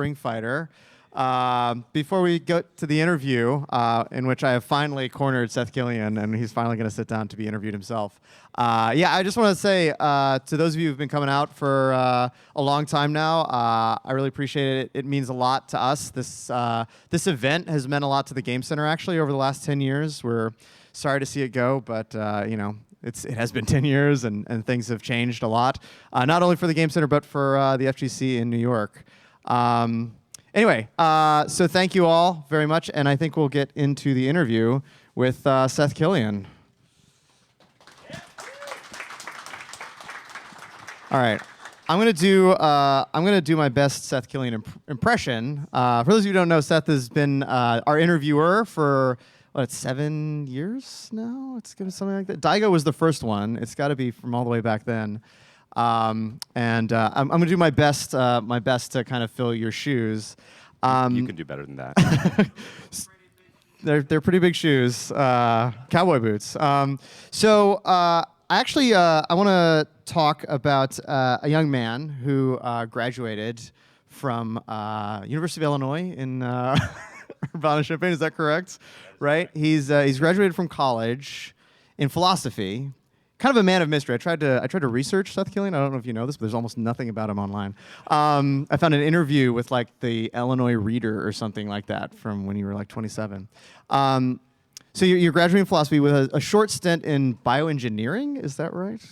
Spring Fighter. Before we go to the interview, in which I have finally cornered Seth Killian, and he's finally going to sit down to be interviewed himself. I just want to say to those of you who've been coming out for a long time now, I really appreciate it. It means a lot to us. This event has meant a lot to the Game Center, actually, over the last 10 years. We're sorry to see it go, but it has been 10 years, and things have changed a lot, not only for the Game Center, but for the FGC in New York. Anyway, so thank you all very much, and I think we'll get into the interview with Seth Killian. All right, I'm gonna do my best Seth Killian impression. For those of you who don't know, Seth has been our interviewer for 7 years now. It's gonna be something like that. Daigo was the first one. It's got to be from all the way back then. I'm gonna do my best to kind of fill your shoes. You can do better than that. They're pretty big shoes, cowboy boots. I want to talk about a young man who graduated from University of Illinois in Urbana-Champaign. Is that correct? Right. He's graduated from college in philosophy. Kind of a man of mystery. I tried to research Seth Killian. I don't know if you know this, but there's almost nothing about him online. I found an interview with like the Illinois Reader or something like that from when you were like 27. So you're graduating philosophy with a short stint in bioengineering. Is that right?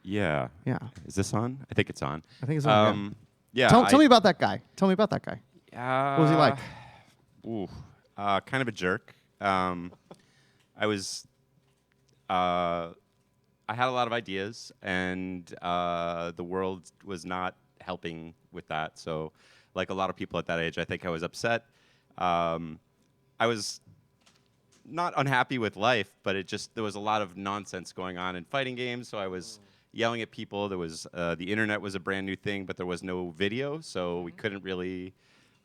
Yeah. Yeah. Is this on? I think it's on. I think it's on. Yeah. Tell me about that guy. Tell me about that guy. What was he like? Kind of a jerk. I had a lot of ideas, and the world was not helping with that. So, like a lot of people at that age, I think I was upset. I was not unhappy with life, but there was a lot of nonsense going on in fighting games. So I was yelling at people. There was the internet was a brand new thing, but there was no video, so we couldn't really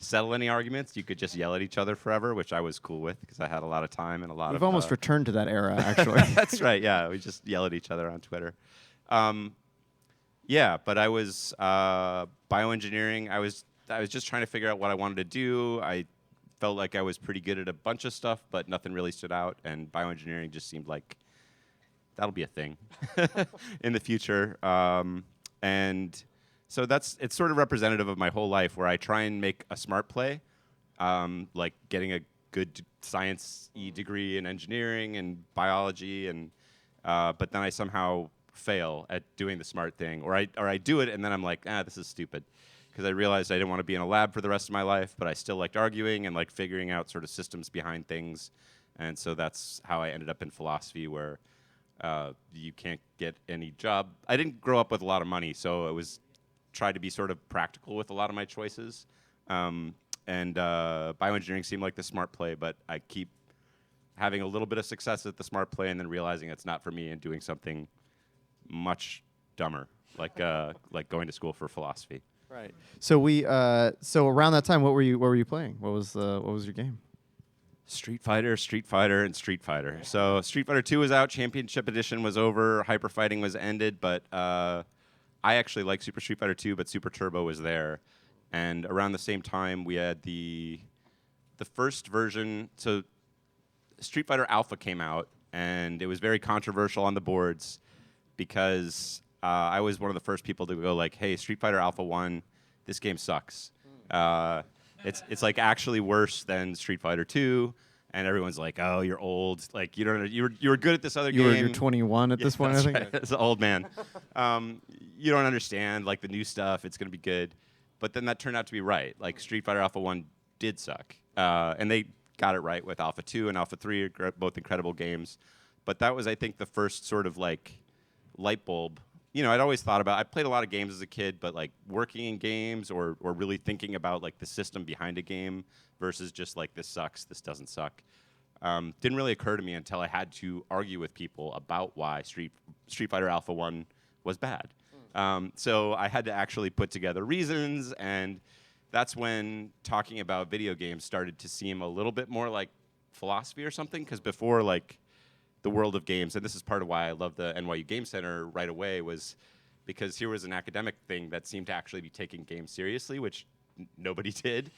settle any arguments. You could just yell at each other forever, which I was cool with because I had a lot of time and a lot of... We've almost returned to that era, actually. That's right, yeah. We just yell at each other on Twitter. But I was bioengineering. I was just trying to figure out what I wanted to do. I felt like I was pretty good at a bunch of stuff, but nothing really stood out, and bioengineering just seemed like that'll be a thing in the future. So it's sort of representative of my whole life, where I try and make a smart play, like getting a good science-y degree in engineering and biology, but then I somehow fail at doing the smart thing, or I do it and then I'm like, this is stupid, because I realized I didn't want to be in a lab for the rest of my life, but I still liked arguing and like figuring out sort of systems behind things, and so that's how I ended up in philosophy, where you can't get any job. I didn't grow up with a lot of money, so it was tried to be sort of practical with a lot of my choices. Bioengineering seemed like the smart play, but I keep having a little bit of success at the smart play and then realizing it's not for me and doing something much dumber, like going to school for philosophy. Right. So around that time, what were you playing? What was your game? Street Fighter, and Street Fighter. So Street Fighter 2 was out, Championship Edition was over, Hyper Fighting was ended, but I actually like Super Street Fighter 2, but Super Turbo was there. And around the same time, we had the first version. So Street Fighter Alpha came out, and it was very controversial on the boards because I was one of the first people to go like, hey, Street Fighter Alpha 1, this game sucks. It's like actually worse than Street Fighter 2. And everyone's like, "Oh, you're old. Like you were good at this other game. You're 21 at this point, I think." Right. It's an old man. You don't understand like the new stuff. It's gonna be good, but then that turned out to be right. Like Street Fighter Alpha 1 did suck, and they got it right with Alpha 2 and Alpha 3, are both incredible games. But that was, I think, the first sort of like light bulb. I'd always thought about. I played a lot of games as a kid, but like working in games or really thinking about like the system behind a game versus just like this sucks, this doesn't suck, didn't really occur to me until I had to argue with people about why Street Fighter Alpha 1 was bad. So I had to actually put together reasons, and that's when talking about video games started to seem a little bit more like philosophy or something, because before, like, the world of games, and this is part of why I love the NYU Game Center right away, was because here was an academic thing that seemed to actually be taking games seriously, which nobody did.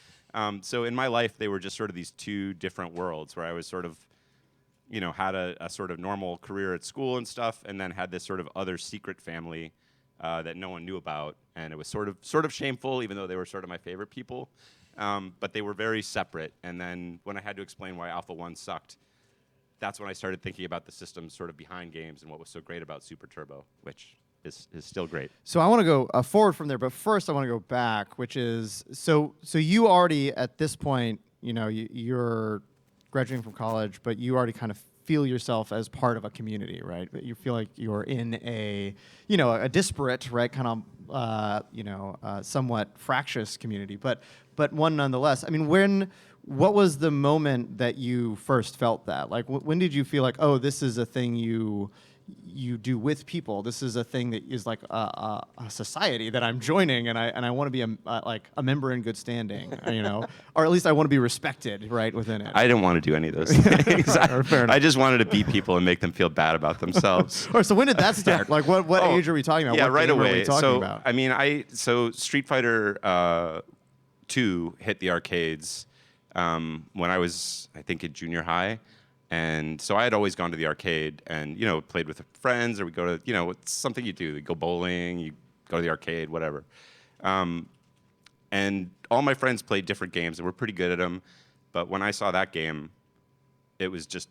So in my life, they were just sort of these two different worlds where I was sort of, had a sort of normal career at school and stuff, and then had this sort of other secret family that no one knew about, and it was sort of shameful, even though they were sort of my favorite people. But they were very separate. And then when I had to explain why Alpha 1 sucked, that's when I started thinking about the systems sort of behind games and what was so great about Super Turbo, which is still great. So I want to go forward from there, but first I want to go back, which is so you already at this point, you're graduating from college, but you already kind of feel yourself as part of a community, right? You feel like you're in a disparate, right, kind of somewhat fractious community, but one nonetheless. I mean, what was the moment that you first felt that? Like, when did you feel like, oh, this is a thing you do with people? This is a thing that is like a society that I'm joining, and I want to be a member in good standing, or at least I want to be respected, right, within it. I didn't want to do any of those things. I just wanted to beat people and make them feel bad about themselves. Or so when did that start? Like, what age are we talking about? Yeah, what right game away. Are we talking about? I mean, so Street Fighter 2 hit the arcades when I was, I think, in junior high. And so I had always gone to the arcade and, played with friends, or we go to, it's something you do. You go bowling, you go to the arcade, whatever. And all my friends played different games and were pretty good at them. But when I saw that game, it was just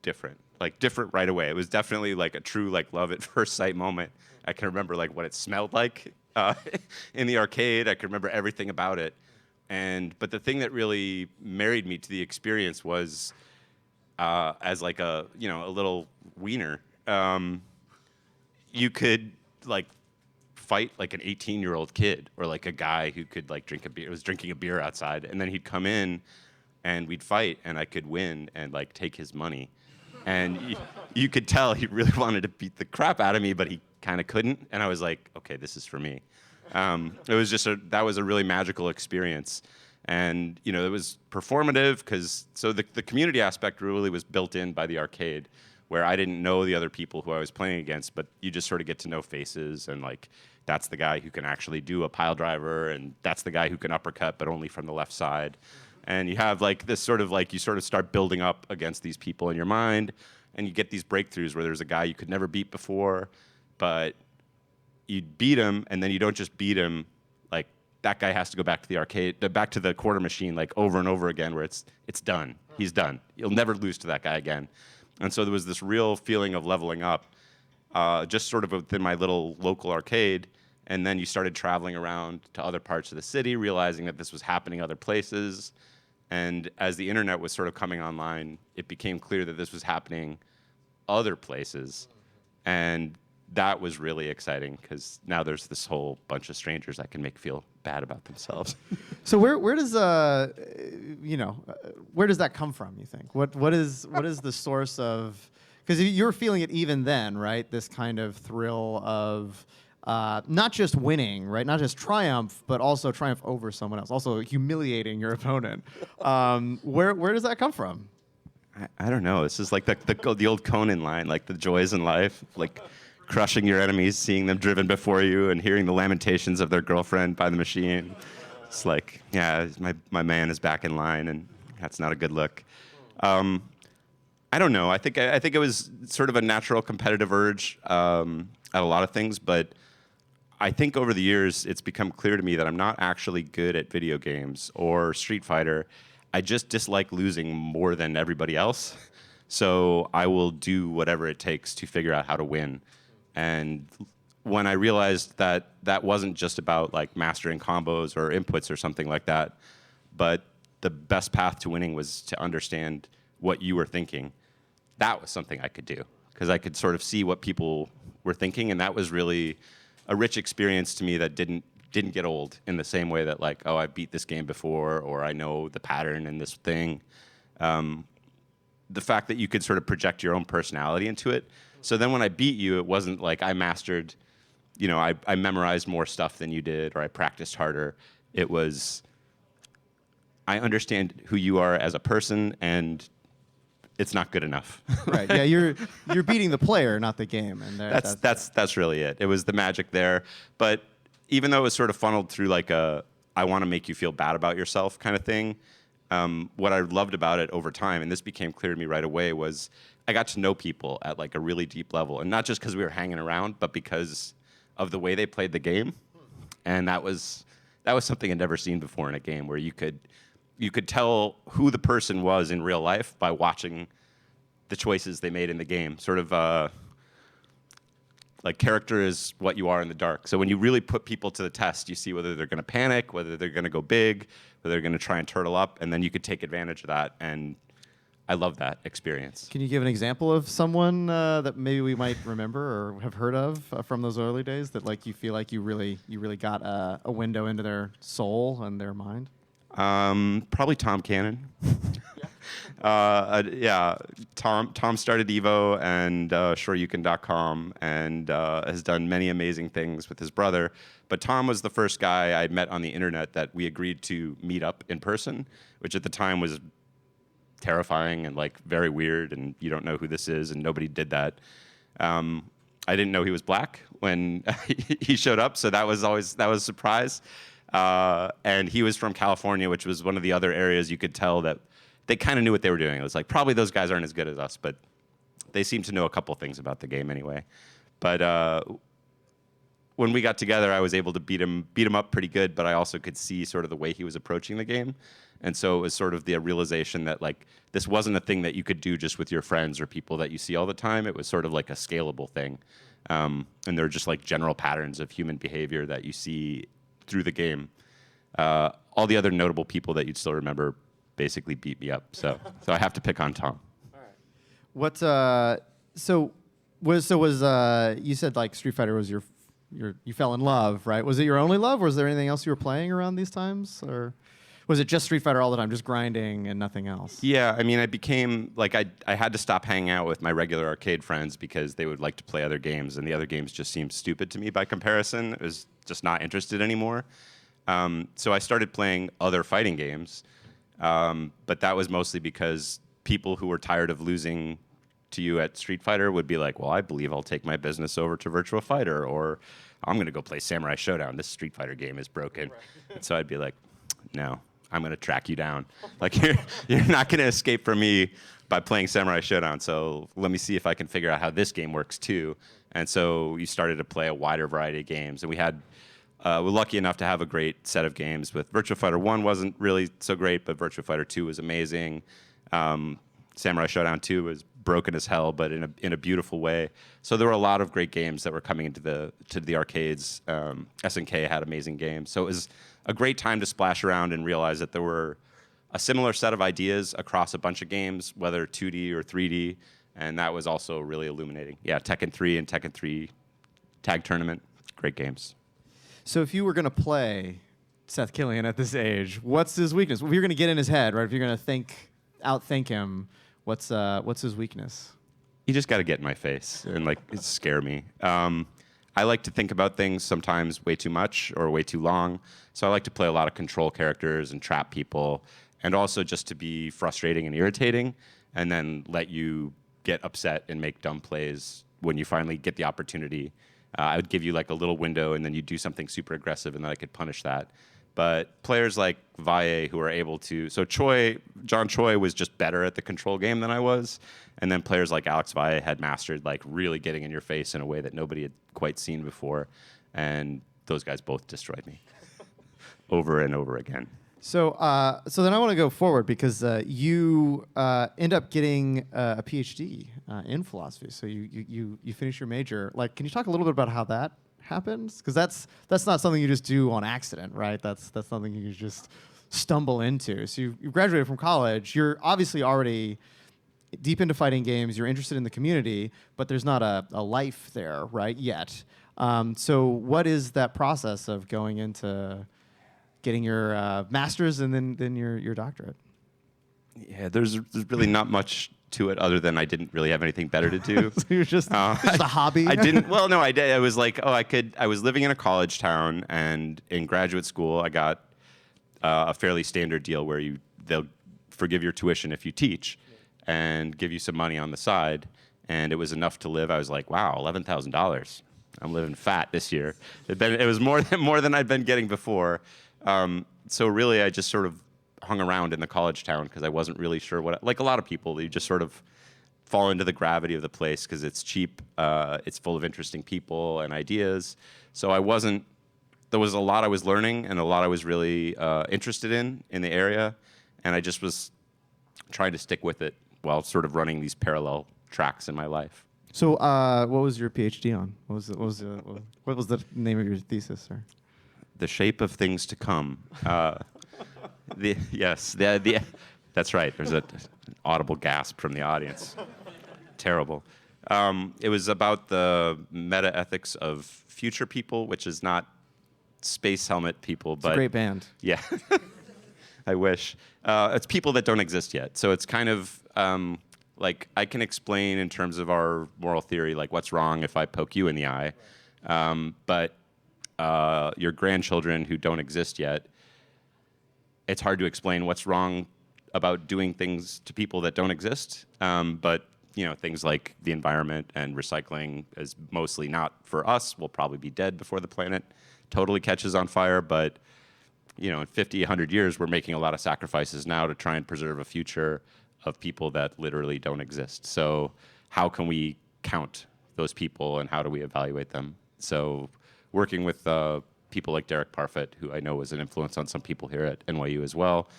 different. Like, different right away. It was definitely like a true, like, love at first sight moment. I can remember, like, what it smelled like in the arcade. I can remember everything about it. But the thing that really married me to the experience was, as like a little wiener, you could like fight like an 18-year-old kid, or like a guy who could like drinking a beer outside, and then he'd come in and we'd fight, and I could win and like take his money, and you could tell he really wanted to beat the crap out of me, but he kind of couldn't, and I was like, okay, this is for me. It was just that was a really magical experience. And, it was performative because the community aspect really was built in by the arcade, where I didn't know the other people who I was playing against, but you just sort of get to know faces, and like, that's the guy who can actually do a pile driver, and that's the guy who can uppercut, but only from the left side. And you have like this sort of like, you sort of start building up against these people in your mind, and you get these breakthroughs where there's a guy you could never beat before, but you beat him, and then you don't just beat him, like, that guy has to go back to the arcade, back to the quarter machine, like over and over again, where it's done. He's done. You'll never lose to that guy again. And so there was this real feeling of leveling up, just sort of within my little local arcade. And then you started traveling around to other parts of the city, realizing that this was happening other places. And as the internet was sort of coming online, it became clear that this was happening other places. And that was really exciting, because now there's this whole bunch of strangers I can make feel bad about themselves. So where does where does that come from, you think? What is the source of, because you were feeling it even then, right? This kind of thrill of not just winning, right? Not just triumph, but also triumph over someone else, also humiliating your opponent. Where does that come from? I don't know. This is like the old Conan line, like the joys in life, like crushing your enemies, seeing them driven before you, and hearing the lamentations of their girlfriend by the machine. It's like, yeah, my man is back in line, and that's not a good look. I don't know. I think it was sort of a natural competitive urge at a lot of things, but I think over the years it's become clear to me that I'm not actually good at video games or Street Fighter. I just dislike losing more than everybody else. So I will do whatever it takes to figure out how to win. And when I realized that that wasn't just about like mastering combos or inputs or something like that, but the best path to winning was to understand what you were thinking, that was something I could do, because I could sort of see what people were thinking, and that was really a rich experience to me that didn't get old in the same way that like, oh, I beat this game before, or I know the pattern in this thing. The fact that you could sort of project your own personality into it. So then when I beat you, it wasn't like I mastered, I memorized more stuff than you did, or I practiced harder. It was, I understand who you are as a person, and it's not good enough. Right. Yeah, you're beating the player, not the game. And that's really it. It was the magic there. But even though it was sort of funneled through like a I want to make you feel bad about yourself kind of thing. What I loved about it over time, and this became clear to me right away, was I got to know people at like a really deep level, and not just because we were hanging around, but because of the way they played the game. And that was something I'd never seen before in a game, where you could tell who the person was in real life by watching the choices they made in the game. Sort of like character is what you are in the dark. So when you really put people to the test, you see whether they're going to panic, whether they're going to go big, whether they're going to try and turtle up, and then you could take advantage of that. And I love that experience. Can you give an example of someone that maybe we might remember or have heard of from those early days that like you feel like you really got a window into their soul and their mind? Probably Tom Cannon. Yeah, Tom started Evo and SureYouCan.com and has done many amazing things with his brother. But Tom was the first guy I'd met on the internet that we agreed to meet up in person, which at the time was terrifying and like very weird, and you don't know who this is, and nobody did that. I didn't know he was black when he showed up, so that was a surprise. And he was from California, which was one of the other areas you could tell that they kind of knew what they were doing. It was like, probably those guys aren't as good as us, but they seem to know a couple things about the game anyway. But when we got together, I was able to beat him up pretty good, but I also could see sort of the way he was approaching the game. And so it was sort of the realization that like this wasn't a thing that you could do just with your friends or people that you see all the time. It was sort of like a scalable thing. And there are just like general patterns of human behavior that you see through the game. All the other notable people that you'd still remember basically beat me up. So I have to pick on Tom. All right. You said like Street Fighter was you fell in love, right? Was it your only love, or was there anything else you were playing around these times, or was it just Street Fighter all the time, just grinding and nothing else? Yeah, I mean, I became like I had to stop hanging out with my regular arcade friends because they would like to play other games, and the other games just seemed stupid to me by comparison. I was just not interested anymore. So I started playing other fighting games, but that was mostly because people who were tired of losing to you at Street Fighter would be like, well, I believe I'll take my business over to Virtua Fighter, or I'm going to go play Samurai Showdown. This Street Fighter game is broken. Right. And so I'd be like, no, I'm going to track you down. Like, you're not going to escape from me by playing Samurai Showdown, so let me see if I can figure out how this game works too. And so you started to play a wider variety of games, and we're lucky enough to have a great set of games. With Virtua Fighter 1 wasn't really so great, but Virtua Fighter 2 was amazing. Samurai Showdown 2 was broken as hell, but in a beautiful way. So there were a lot of great games that were coming into the arcades. SNK had amazing games. So it was a great time to splash around and realize that there were a similar set of ideas across a bunch of games, whether 2D or 3D, and that was also really illuminating. Yeah, Tekken 3 and Tekken 3 Tag Tournament, great games. So if you were going to play Seth Killian at this age, what's his weakness? If you're going to get in his head, right? If you're going to outthink him, what's his weakness? You just got to get in my face and like scare me. I like to think about things sometimes way too much or way too long. So I like to play a lot of control characters and trap people, and also just to be frustrating and irritating, and then let you get upset and make dumb plays when you finally get the opportunity. I would give you like a little window, and then you do something super aggressive, and then I could punish that. But players like Valle who are able to, so John Choi was just better at the control game than I was, and then players like Alex Valle had mastered like really getting in your face in a way that nobody had quite seen before, and those guys both destroyed me over and over again. So then I want to go forward because you end up getting a PhD in philosophy. So you finish your major. Like, can you talk a little bit about how that happens? Because that's not something you just do on accident, right? That's something you just stumble into. So you graduated from college. You're obviously already deep into fighting games. You're interested in the community, but there's not a life there, right, yet. So what is that process of going into getting your master's and then your doctorate? Yeah, there's really not much to it other than I didn't really have anything better to do. So you're just a hobby? I didn't. Well, no, I did. I was like, I was living in a college town, and in graduate school, I got a fairly standard deal where they'll forgive your tuition if you teach, and give you some money on the side, and it was enough to live. I was like, wow, $11,000. I'm living fat this year. It was more than I'd been getting before. So really, I just sort of hung around in the college town because I wasn't really sure like a lot of people, you just sort of fall into the gravity of the place because it's cheap, it's full of interesting people and ideas. So there was a lot I was learning and a lot I was really interested in the area, and I just was trying to stick with it while sort of running these parallel tracks in my life. So, what was your PhD on? What was the name of your thesis, sir? The shape of things to come. That's right. There's an audible gasp from the audience. Terrible. It was about the meta ethics of future people, which is not space helmet people, It's a great band. Yeah. I wish. It's people that don't exist yet. So it's kind of like I can explain in terms of our moral theory, like what's wrong if I poke you in the eye. But your grandchildren who don't exist yet, it's hard to explain what's wrong about doing things to people that don't exist. But things like the environment and recycling is mostly not for us. We'll probably be dead before the planet totally catches on fire. But in 50, 100 years, we're making a lot of sacrifices now to try and preserve a future of people that literally don't exist. So how can we count those people and how do we evaluate them? So working with people like Derek Parfit, who I know was an influence on some people here at NYU as well.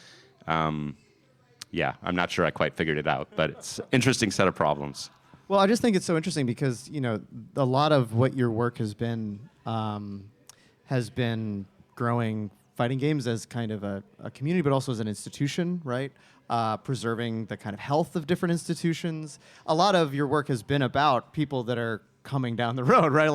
Yeah, I'm not sure I quite figured it out, but it's an interesting set of problems. Well, I just think it's so interesting because a lot of what your work has been growing fighting games as kind of a community, but also as an institution, right? Preserving the kind of health of different institutions. A lot of your work has been about people that are coming down the road, right?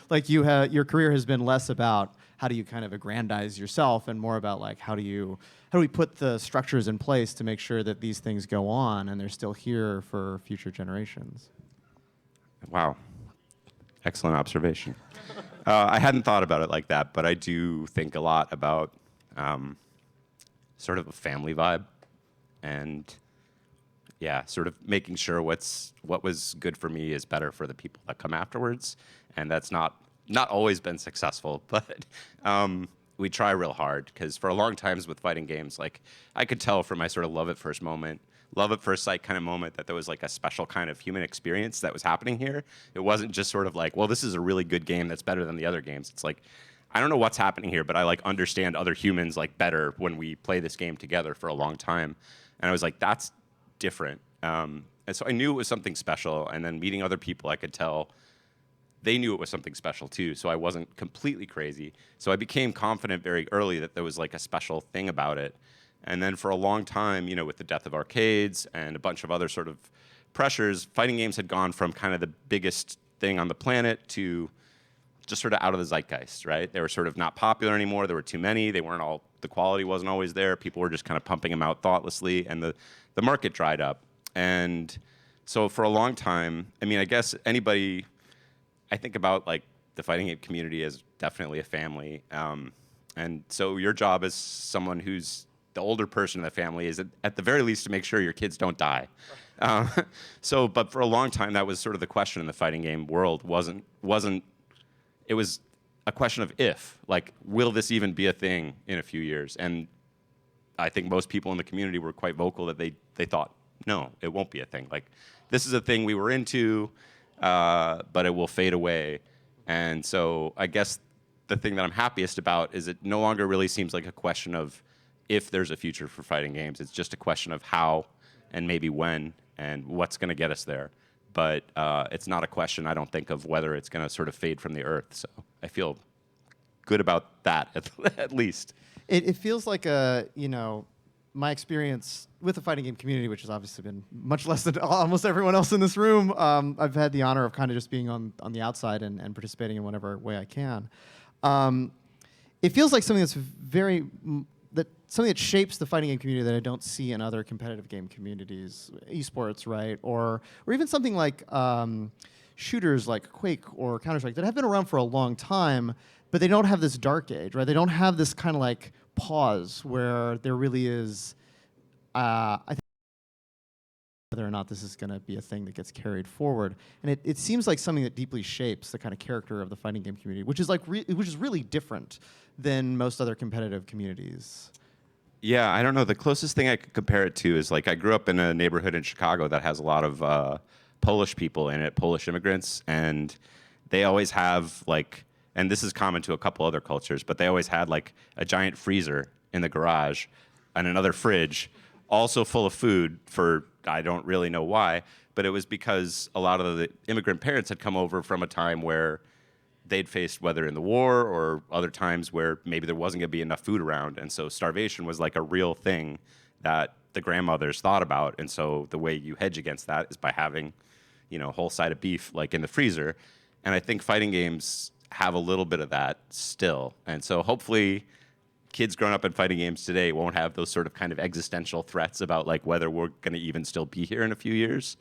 Like your career has been less about how do you kind of aggrandize yourself and more about like how do we put the structures in place to make sure that these things go on and they're still here for future generations. Wow. Excellent observation. I hadn't thought about it like that, but I do think a lot about sort of a family vibe and sort of making sure what was good for me is better for the people that come afterwards. And that's not always been successful, but we try real hard because for a long times with fighting games, like I could tell from my sort of love at first sight kind of moment that there was like a special kind of human experience that was happening here. It wasn't just sort of like, well, this is a really good game that's better than the other games. It's like, I don't know what's happening here, but I like understand other humans like better when we play this game together for a long time. And I was like, that's different. And so I knew it was something special. And then meeting other people, I could tell they knew it was something special too. So I wasn't completely crazy. So I became confident very early that there was like a special thing about it. And then for a long time, with the death of arcades and a bunch of other sort of pressures, fighting games had gone from kind of the biggest thing on the planet to just sort of out of the zeitgeist, right? They were sort of not popular anymore. There were too many. The quality wasn't always there. People were just kind of pumping them out thoughtlessly, and the market dried up. And so for a long time, I guess I think about like the fighting game community as definitely a family. And so your job as someone who's the older person in the family is at the very least to make sure your kids don't die. But for a long time, that was sort of the question in the fighting game world. It was a question of if, like, will this even be a thing in a few years? And I think most people in the community were quite vocal that they thought, no, it won't be a thing. Like, this is a thing we were into, but it will fade away. And so I guess the thing that I'm happiest about is it no longer really seems like a question of if there's a future for fighting games. It's just a question of how and maybe when and what's going to get us there. But it's not a question, I don't think, of whether it's going to sort of fade from the earth. So I feel good about that, at least. It feels like my experience with the fighting game community, which has obviously been much less than almost everyone else in this room. I've had the honor of kind of just being on the outside and participating in whatever way I can. It feels like something that's something that shapes the fighting game community that I don't see in other competitive game communities, esports, right? Or even something like shooters like Quake or Counter-Strike that have been around for a long time, but they don't have this dark age, right? They don't have this kind of like pause where there really is, I think, whether or not this is going to be a thing that gets carried forward. And it seems like something that deeply shapes the kind of character of the fighting game community, which is which is really different than most other competitive communities. Yeah, I don't know. The closest thing I could compare it to is like I grew up in a neighborhood in Chicago that has a lot of Polish people in it, Polish immigrants, and they always have like, and this is common to a couple other cultures, but they always had like a giant freezer in the garage and another fridge, also full of food for I don't really know why, but it was because a lot of the immigrant parents had come over from a time where they'd faced whether in the war or other times where maybe there wasn't going to be enough food around, and so starvation was like a real thing that the grandmothers thought about, and so the way you hedge against that is by having, you know, a whole side of beef like in the freezer, and I think fighting games have a little bit of that still, and so hopefully kids growing up in fighting games today won't have those sort of kind of existential threats about like whether we're going to even still be here in a few years.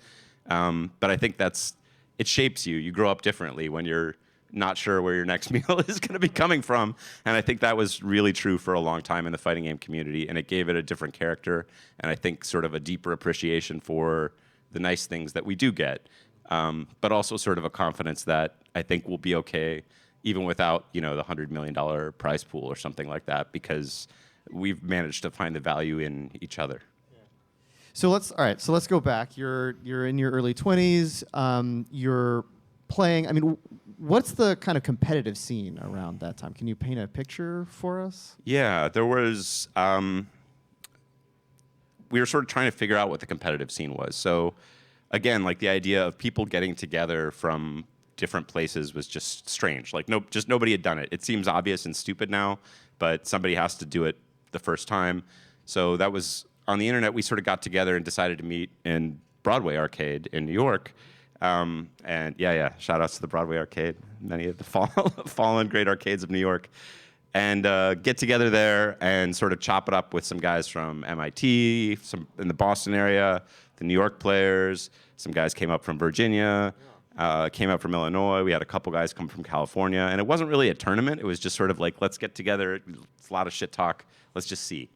But I think it shapes you. You grow up differently when you're not sure where your next meal is going to be coming from. And I think that was really true for a long time in the fighting game community. And it gave it a different character. And I think sort of a deeper appreciation for the nice things that we do get. But also sort of a confidence that I think we'll be okay even without, you know, the $100 million prize pool or something like that, because we've managed to find the value in each other. So let's go back. You're in your early 20s. You're playing. I mean, what's the kind of competitive scene around that time? Can you paint a picture for us? Yeah, there was. We were sort of trying to figure out what the competitive scene was. So, again, like the idea of people getting together from different places was just strange. Like nobody had done it. It seems obvious and stupid now, but somebody has to do it the first time. So that was on the internet. We sort of got together and decided to meet in Broadway Arcade in New York. And shout outs to the Broadway Arcade, many of the fallen great arcades of New York. And get together there and sort of chop it up with some guys from MIT, some in the Boston area, the New York players. Some guys came up from Virginia. Came up from Illinois. We had a couple guys come from California, and it wasn't really a tournament. It was just sort of like, let's get together. It's a lot of shit talk. Let's just see.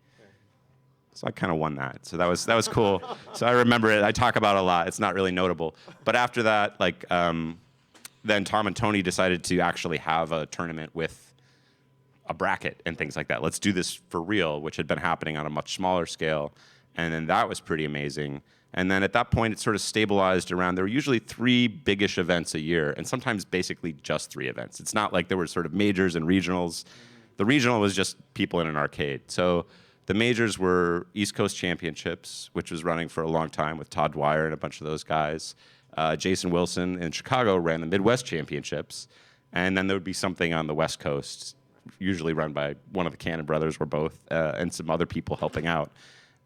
So I kind of won that. So that was cool. So I remember it. I talk about it a lot. It's not really notable. But after that, like, then Tom and Tony decided to actually have a tournament with a bracket and things like that. Let's do this for real, which had been happening on a much smaller scale. And then that was pretty amazing. And then at that point, it sort of stabilized around, there were usually 3 big-ish events a year, and sometimes basically just 3 events. It's not like there were sort of majors and regionals. The regional was just people in an arcade. So the majors were East Coast Championships, which was running for a long time with Todd Dwyer and a bunch of those guys. Jason Wilson in Chicago ran the Midwest Championships. And then there would be something on the West Coast, usually run by one of the Cannon brothers or both, and some other people helping out.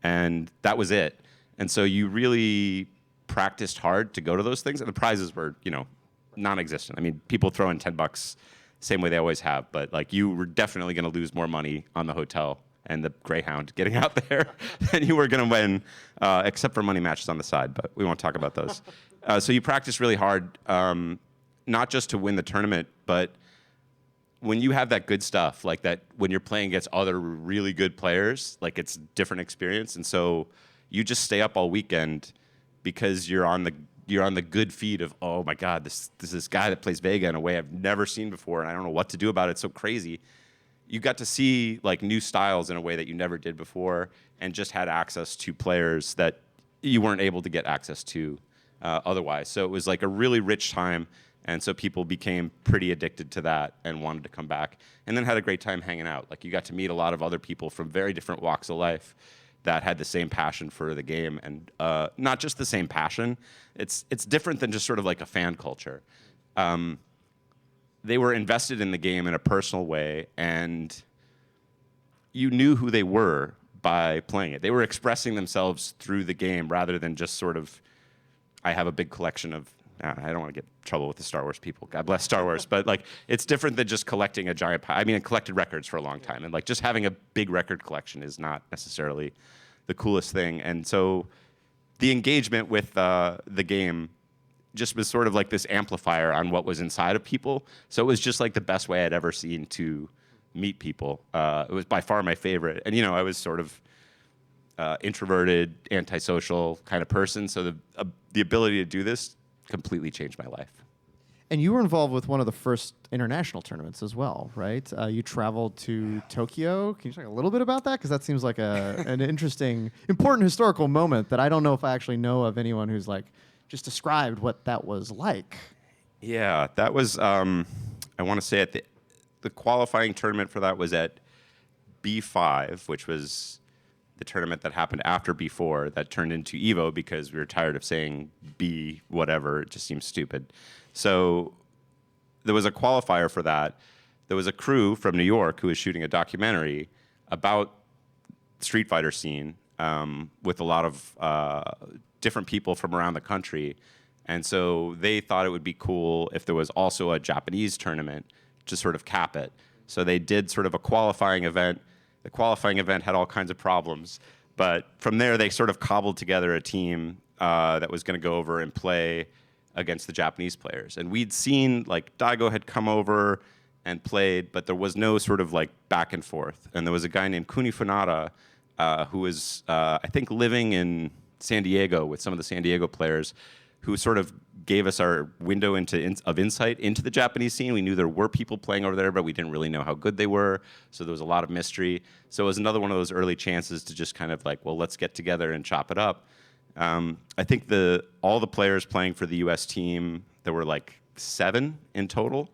And that was it. And so you really practiced hard to go to those things, and the prizes were, you know, non-existent. I mean, people throw in $10, same way they always have, but like you were definitely going to lose more money on the hotel and the Greyhound getting out there than you were going to win, except for money matches on the side, but we won't talk about those. So you practice really hard, not just to win the tournament, but when you have that good stuff, like that, when you're playing against other really good players, like it's a different experience, and so you just stay up all weekend because you're on the good feed of, oh my God, this guy that plays Vega in a way I've never seen before, and I don't know what to do about it. It's so crazy. You got to see like new styles in a way that you never did before, and just had access to players that you weren't able to get access to otherwise. So it was like a really rich time, and so people became pretty addicted to that and wanted to come back, and then had a great time hanging out. Like you got to meet a lot of other people from very different walks of life that had the same passion for the game, and not just the same passion. It's different than just sort of like a fan culture. They were invested in the game in a personal way, and you knew who they were by playing it. They were expressing themselves through the game rather than just sort of, I have a big collection of, I don't want to get in trouble with the Star Wars people. God bless Star Wars. But like, it's different than just collecting a giant I collected records for a long time. And like, just having a big record collection is not necessarily the coolest thing. And so the engagement with the game just was sort of like this amplifier on what was inside of people. So it was just like the best way I'd ever seen to meet people. It was by far my favorite. And, you know, I was sort of introverted, antisocial kind of person. So the ability to do this completely changed my life. And you were involved with one of the first international tournaments as well, right? You traveled to Tokyo. Can you talk a little bit about that? Because that seems like an interesting, important historical moment that I don't know if I actually know of anyone who's like just described what that was like. Yeah, that was, I want to say at the qualifying tournament for that was at B5, which was the tournament that happened after B4 that turned into Evo because we were tired of saying B whatever. It just seems stupid. So there was a qualifier for that. There was a crew from New York who was shooting a documentary about Street Fighter scene with a lot of different people from around the country. And so they thought it would be cool if there was also a Japanese tournament to sort of cap it. So they did sort of a qualifying event. The qualifying event had all kinds of problems. But from there, they sort of cobbled together a team that was going to go over and play against the Japanese players. And we'd seen, like, Daigo had come over and played, but there was no sort of, like, back and forth. And there was a guy named Kuni Funada who was, I think, living in San Diego with some of the San Diego players, who sort of gave us our window of insight into the Japanese scene. We knew there were people playing over there, but we didn't really know how good they were. So there was a lot of mystery. So it was another one of those early chances to just kind of like, well, let's get together and chop it up. I think all the players playing for the U.S. team, there were like 7 in total.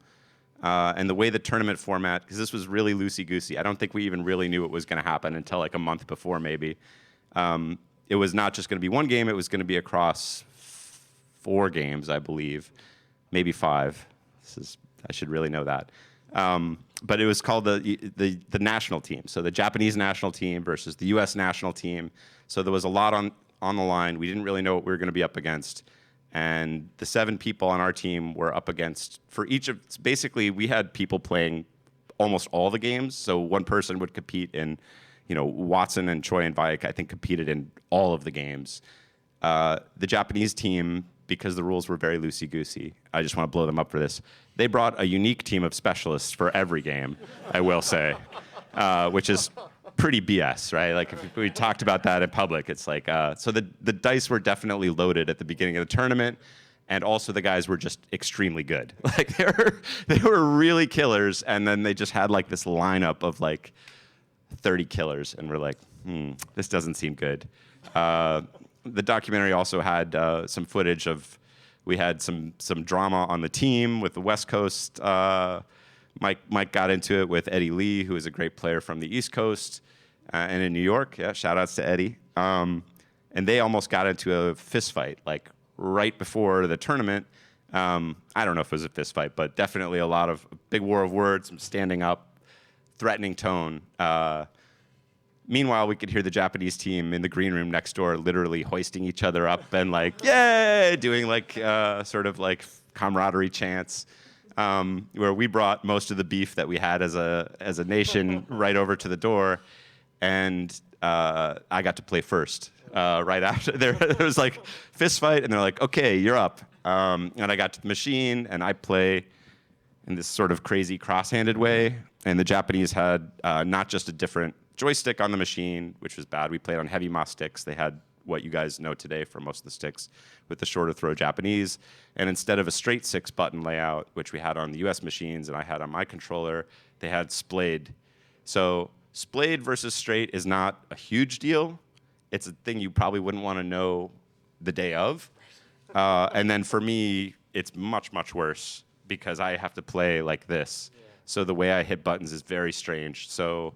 And the way the tournament format, because this was really loosey-goosey, I don't think we even really knew what was going to happen until like a month before maybe. It was not just going to be one game, it was going to be across 4 games, I believe, maybe 5. I should really know that. But it was called the national team. So the Japanese national team versus the U.S. national team. So there was a lot on the line. We didn't really know what we were going to be up against. And the 7 people on our team were up against, for each of, basically we had people playing almost all the games. So one person would compete in, Watson and Choi and Vaik, I think, competed in all of the games. The Japanese team, because the rules were very loosey-goosey, I just want to blow them up for this, they brought a unique team of specialists for every game, I will say, which is pretty BS, right? Like, if we talked about that in public, it's like, so the dice were definitely loaded at the beginning of the tournament, and also the guys were just extremely good. Like, they were really killers, and then they just had like this lineup of like 30 killers, and we're like, this doesn't seem good. The documentary also had some footage of, we had some drama on the team with the West Coast. Mike got into it with Eddie Lee, who is a great player from the East Coast and in New York. Yeah, shout outs to Eddie. And they almost got into a fist fight, like right before the tournament. I don't know if it was a fist fight, but definitely a lot of big war of words, some standing up, threatening tone. Meanwhile, we could hear the Japanese team in the green room next door literally hoisting each other up and like, yay, doing like sort of like camaraderie chants, where we brought most of the beef that we had as a nation right over to the door. And I got to play first right after. There was like fist fight, and they're like, okay, you're up. And I got to the machine, and I play in this sort of crazy cross-handed way. And the Japanese had not just a different joystick on the machine, which was bad. We played on heavy MOS sticks. They had what you guys know today for most of the sticks with the shorter throw Japanese. And instead of a straight 6-button layout, which we had on the US machines and I had on my controller, they had splayed. So splayed versus straight is not a huge deal. It's a thing you probably wouldn't want to know the day of. And then for me, it's much, much worse because I have to play like this. Yeah. So the way I hit buttons is very strange. So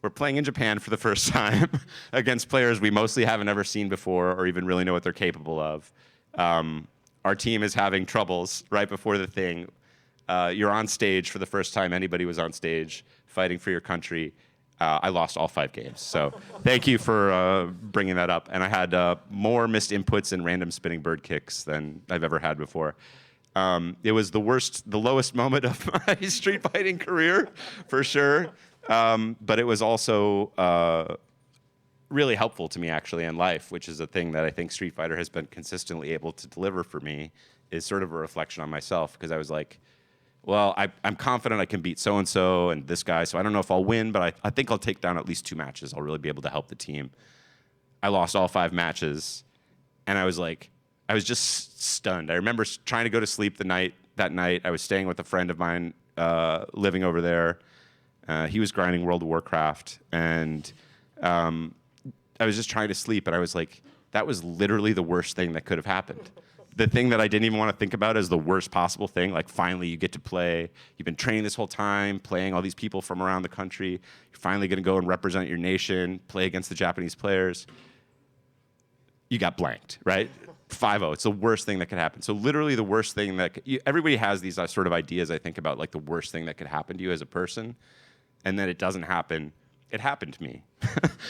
we're playing in Japan for the first time against players we mostly haven't ever seen before or even really know what they're capable of. Our team is having troubles right before the thing. You're on stage for the first time anybody was on stage fighting for your country. I lost all 5 games. So thank you for bringing that up. And I had more missed inputs and random spinning bird kicks than I've ever had before. It was the lowest moment of my street fighting career, for sure. But it was also really helpful to me, actually, in life, which is a thing that I think Street Fighter has been consistently able to deliver for me, is sort of a reflection on myself, because I was like, well, I'm confident I can beat so-and-so and this guy, so I don't know if I'll win, but I think I'll take down at least 2 matches. I'll really be able to help the team. I lost all 5 matches, and I was just stunned. I remember trying to go to sleep that night. I was staying with a friend of mine living over there. He was grinding World of Warcraft, and I was just trying to sleep, and I was like, that was literally the worst thing that could have happened. The thing that I didn't even want to think about as the worst possible thing, like finally you get to play. You've been training this whole time, playing all these people from around the country. You're finally going to go and represent your nation, play against the Japanese players. You got blanked, right? 5-0. It's the worst thing that could happen. So literally the worst thing everybody has these sort of ideas, I think, about like the worst thing that could happen to you as a person, and then it doesn't happen. It happened to me.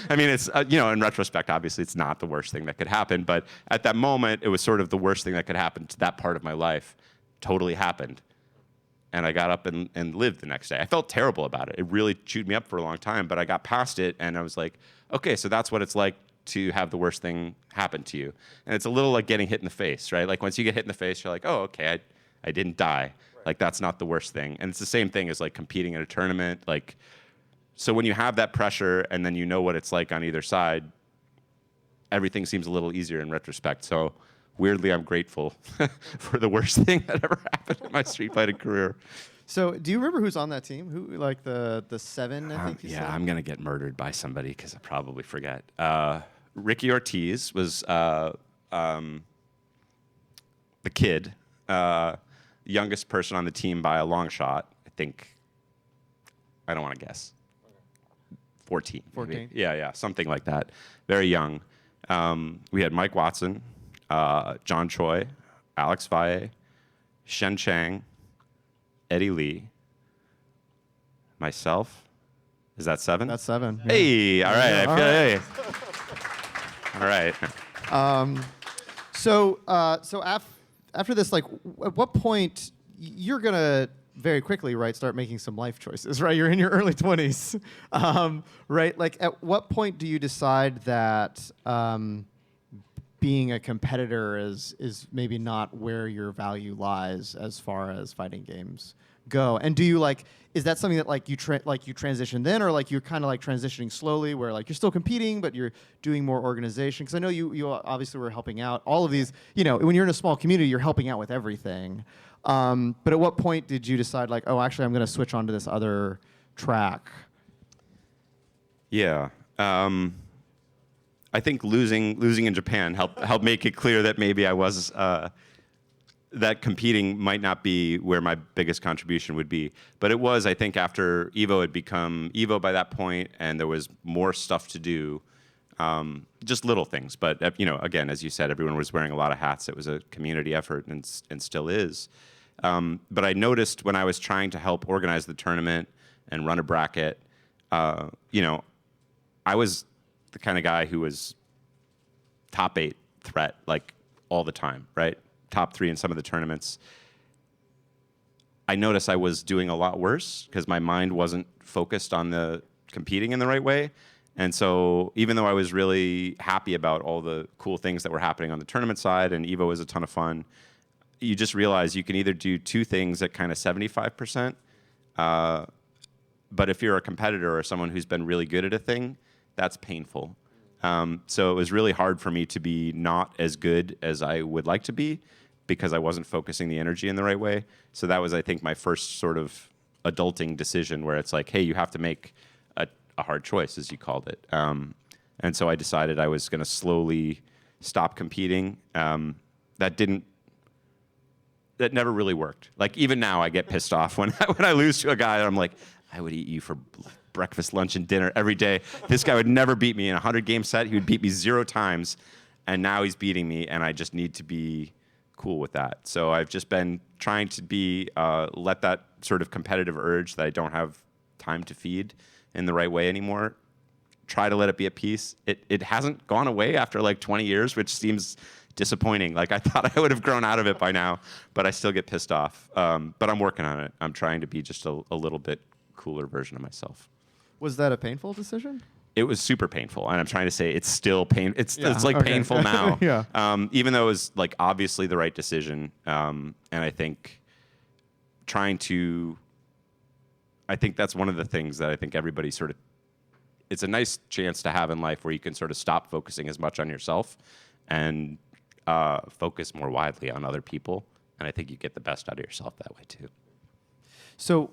I mean, it's, in retrospect, obviously it's not the worst thing that could happen, but at that moment, it was sort of the worst thing that could happen to that part of my life. Totally happened. And I got up and lived the next day. I felt terrible about it. It really chewed me up for a long time, but I got past it, and I was like, okay, so that's what it's like to have the worst thing happen to you. And it's a little like getting hit in the face, right? Like once you get hit in the face, you're like, oh, okay, I didn't die. Right. Like that's not the worst thing. And it's the same thing as like competing in a tournament, like. So when you have that pressure and then you know what it's like on either side, everything seems a little easier in retrospect. So weirdly, I'm grateful for the worst thing that ever happened in my street fighting career. So do you remember who's on that team? Who, like the 7, I think you said? I'm going to get murdered by somebody because I probably forget. Ricky Ortiz was the kid, youngest person on the team by a long shot. I think, I don't want to guess. 14. Yeah, something like that. Very young. We had Mike Watson, John Choi, Alex Valle, Shen Chang, Eddie Lee, myself. Is that 7? That's 7. Yeah. Hey, all right. Yeah, All right. All right. So after this, like, at what point you're gonna very quickly, right, start making some life choices, right? You're in your early 20s, right? Like, at what point do you decide that being a competitor is maybe not where your value lies as far as fighting games go? And do you is that something that you transition then, or like you're kind of like transitioning slowly, where like you're still competing but you're doing more organization? Because I know you obviously were helping out all of these. When you're in a small community, you're helping out with everything. But at what point did you decide, like, oh, actually, I'm going to switch onto this other track? Yeah, I think losing in Japan helped make it clear that maybe I was that competing might not be where my biggest contribution would be. But it was, I think, after Evo had become Evo by that point, and there was more stuff to do. Just little things, but again, as you said, everyone was wearing a lot of hats. It was a community effort, and still is. But I noticed when I was trying to help organize the tournament and run a bracket, I was the kind of guy who was top 8 threat like all the time, right? Top 3 in some of the tournaments. I noticed I was doing a lot worse because my mind wasn't focused on the competing in the right way. And so even though I was really happy about all the cool things that were happening on the tournament side, and Evo was a ton of fun, you just realize you can either do 2 things at kind of 75%, but if you're a competitor or someone who's been really good at a thing, that's painful. So it was really hard for me to be not as good as I would like to be because I wasn't focusing the energy in the right way. So that was, I think, my first sort of adulting decision where it's like, hey, you have to make a hard choice, as you called it. And so I decided I was going to slowly stop competing. That never really worked. Like, even now, I get pissed off when I lose to a guy, and I'm like, I would eat you for breakfast, lunch, and dinner every day. This guy would never beat me in a 100-game set. He would beat me 0 times, and now he's beating me, and I just need to be cool with that. So I've just been trying to let that sort of competitive urge that I don't have time to feed in the right way anymore, try to let it be at peace. It hasn't gone away after like 20 years, which seems disappointing. Like, I thought I would have grown out of it by now, but I still get pissed off. But I'm working on it. I'm trying to be just a little bit cooler version of myself. Was that a painful decision? It was super painful, and I'm trying to say it's still pain. It's like okay. painful now. Yeah. Even though it was like obviously the right decision, and I think trying to. I think that's one of the things that I think everybody sort of. It's a nice chance to have in life where you can sort of stop focusing as much on yourself and focus more widely on other people. And I think you get the best out of yourself that way too. So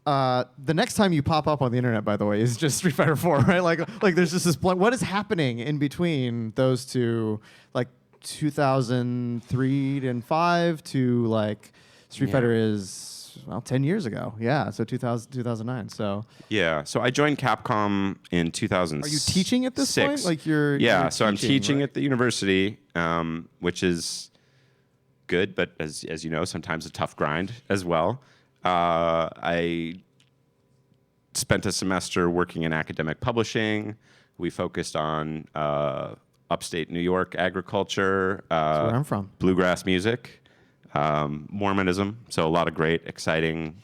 the next time you pop up on the internet, by the way, is just Street Fighter 4, right? Like there's just this what is happening in between those two, like 2003 and 5 to like Street Fighter is 10 years ago. Yeah, so 2009. So yeah, so I joined Capcom in 2006. Are you teaching at this point? Like you're so I'm teaching right? at the university, which is good, but as you know, sometimes a tough grind as well. I spent a semester working in academic publishing. We focused on upstate New York agriculture, That's where I'm from. bluegrass music, Mormonism. So a lot of great, exciting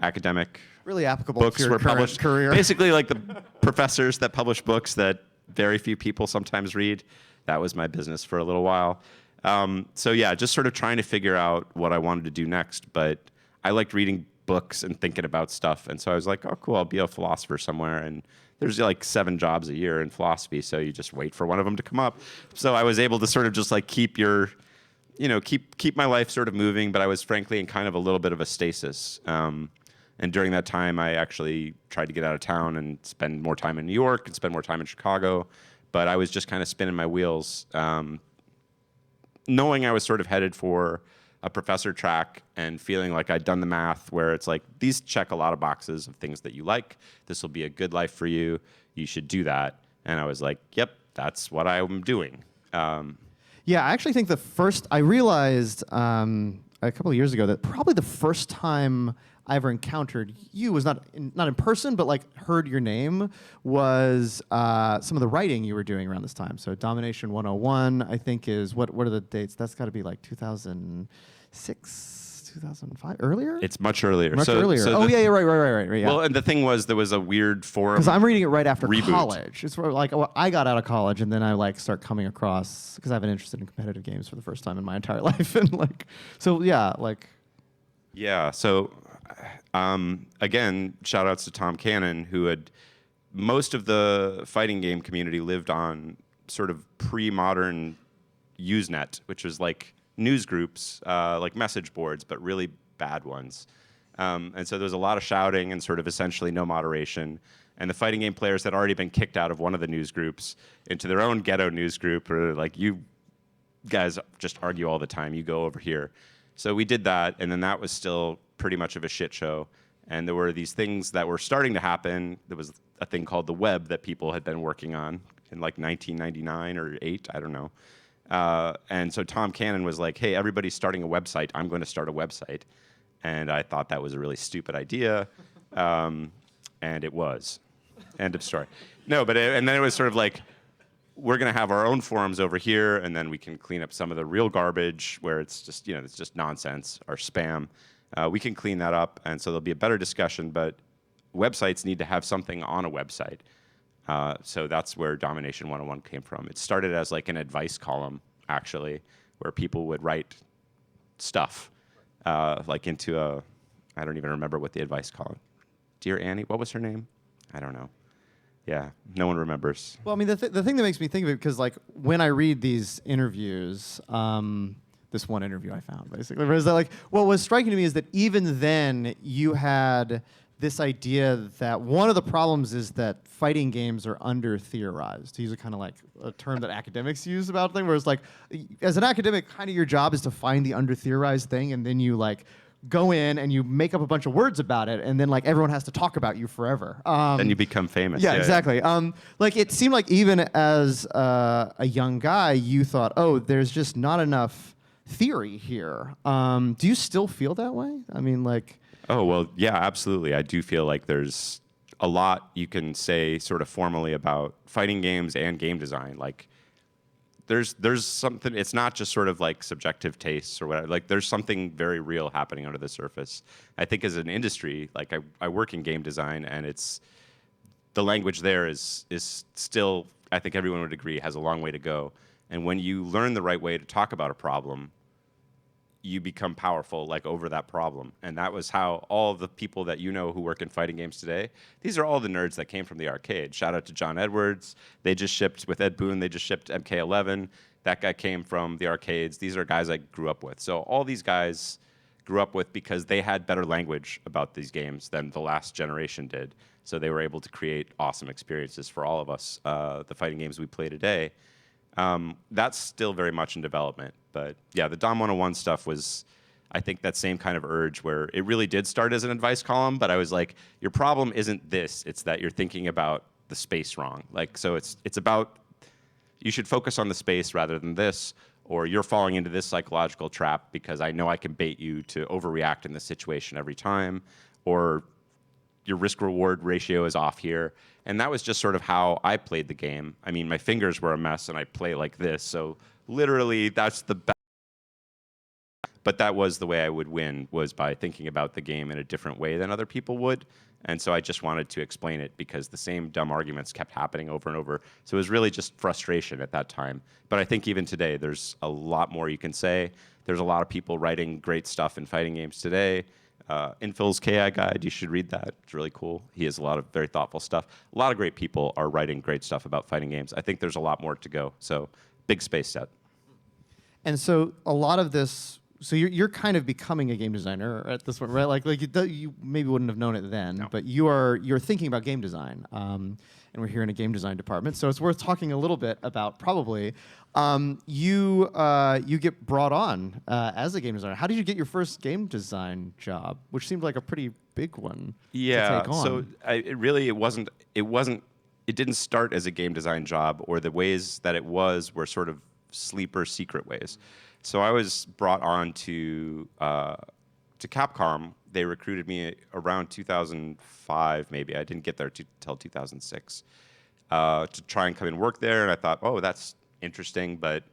academic Really applicable books to your were current published. career. Basically, like the professors that publish books that very few people sometimes read. That was my business for a little while. So yeah, just sort of trying to figure out what I wanted to do next. But I liked reading books and thinking about stuff. And so I was like, oh, cool, I'll be a philosopher somewhere. And there's like 7 jobs a year in philosophy. So you just wait for one of them to come up. So I was able to sort of just like keep my life sort of moving. But I was frankly in kind of a little bit of a stasis. And during that time, I actually tried to get out of town and spend more time in New York and spend more time in Chicago. But I was just kind of spinning my wheels, knowing I was sort of headed for a professor track and feeling like I'd done the math where it's like, these check a lot of boxes of things that you like. This will be a good life for you. You should do that. And I was like, yep, that's what I'm doing. Yeah, I actually think I realized a couple of years ago that probably the first time I ever encountered you was not in person, but like heard your name was some of the writing you were doing around this time. So Domination 101, I think is, what are the dates? That's got to be like 2006, 2005, earlier? It's much earlier. Much earlier. Right, yeah. Well, and the thing was, there was a weird forum. Because I'm reading it right after reboot. college. It's where, like, I got out of college and then I like start coming across, because I've been interested in competitive games for the first time in my entire life. And like, so yeah, like. Yeah, so again, shout outs to Tom Cannon, who had most of the fighting game community lived on sort of pre-modern Usenet, which was like news groups, like message boards, but really bad ones. And so there was a lot of shouting and sort of essentially no moderation. And the fighting game players had already been kicked out of one of the news groups into their own ghetto news group, or like, you guys just argue all the time, you go over here. So we did that, and then that was still pretty much of a shit show. And there were these things that were starting to happen. There was a thing called the web that people had been working on in like 1999 or 8, I don't know. And so Tom Cannon was like, hey, everybody's starting a website. I'm going to start a website. And I thought that was a really stupid idea. And it was. End of story. No, but and then it was sort of like, we're going to have our own forums over here, and then we can clean up some of the real garbage where it's just, it's just nonsense or spam. We can clean that up, and so there'll be a better discussion, but websites need to have something on a website. So that's where Domination 101 came from. It started as like an advice column, actually, where people would write stuff like into I don't even remember what the advice column. Dear Annie, what was her name? I don't know. Yeah, no one remembers. Well, I mean, the thing that makes me think of it, because like when I read these interviews, this one interview I found basically, is that like what was striking to me is that even then you had this idea that one of the problems is that fighting games are under-theorized, to use a kind of like a term that academics use about things, where it's like, as an academic, kind of your job is to find the under-theorized thing, and then you like go in and you make up a bunch of words about it, and then like everyone has to talk about you forever. Then you become famous. Yeah, exactly. Like it seemed like even as a young guy, you thought, oh, there's just not enough theory here. Do you still feel that way? I mean, like. Oh, well, yeah, absolutely. I do feel like there's a lot you can say sort of formally about fighting games and game design. Like, there's something, it's not just sort of like subjective tastes or whatever. Like, there's something very real happening under the surface. I think as an industry, like I work in game design, and it's, the language there is still, I think everyone would agree, has a long way to go. And when you learn the right way to talk about a problem, you become powerful like over that problem. And that was how all of the people that you know who work in fighting games today, these are all the nerds that came from the arcade. Shout out to John Edwards. They just shipped, with Ed Boon, they just shipped MK11. That guy came from the arcades. These are guys I grew up with. So all these guys grew up with because they had better language about these games than the last generation did. So they were able to create awesome experiences for all of us, the fighting games we play today. That's still very much in development. But yeah, the Dom 101 stuff was, I think, that same kind of urge where it really did start as an advice column, but I was like, your problem isn't this, it's that you're thinking about the space wrong. Like, so it's about, you should focus on the space rather than this, or you're falling into this psychological trap because I know I can bait you to overreact in this situation every time, or your risk-reward ratio is off here. And that was just sort of how I played the game. I mean, my fingers were a mess, and I play like this. So literally, that's the best. But that was the way I would win, was by thinking about the game in a different way than other people would. And so I just wanted to explain it because the same dumb arguments kept happening over and over. So it was really just frustration at that time. But I think even today, there's a lot more you can say. There's a lot of people writing great stuff in fighting games today. Infil's KI Guide, you should read that. It's really cool. He has a lot of very thoughtful stuff. A lot of great people are writing great stuff about fighting games. I think there's a lot more to go. So big space set. And so a lot of this, so you're kind of becoming a game designer at this point, right? Like you maybe wouldn't have known it then, No. but you're thinking about game design. And we're here in a game design department, so it's worth talking a little bit about probably. You get brought on as a game designer. How did you get your first game design job, which seemed like a pretty big one to take on? So it didn't start as a game design job, or the ways that it was were sort of sleeper secret ways. So I was brought on to Capcom. They recruited me around 2005, maybe. I didn't get there till 2006 to try and come and work there. And I thought, oh, that's interesting. But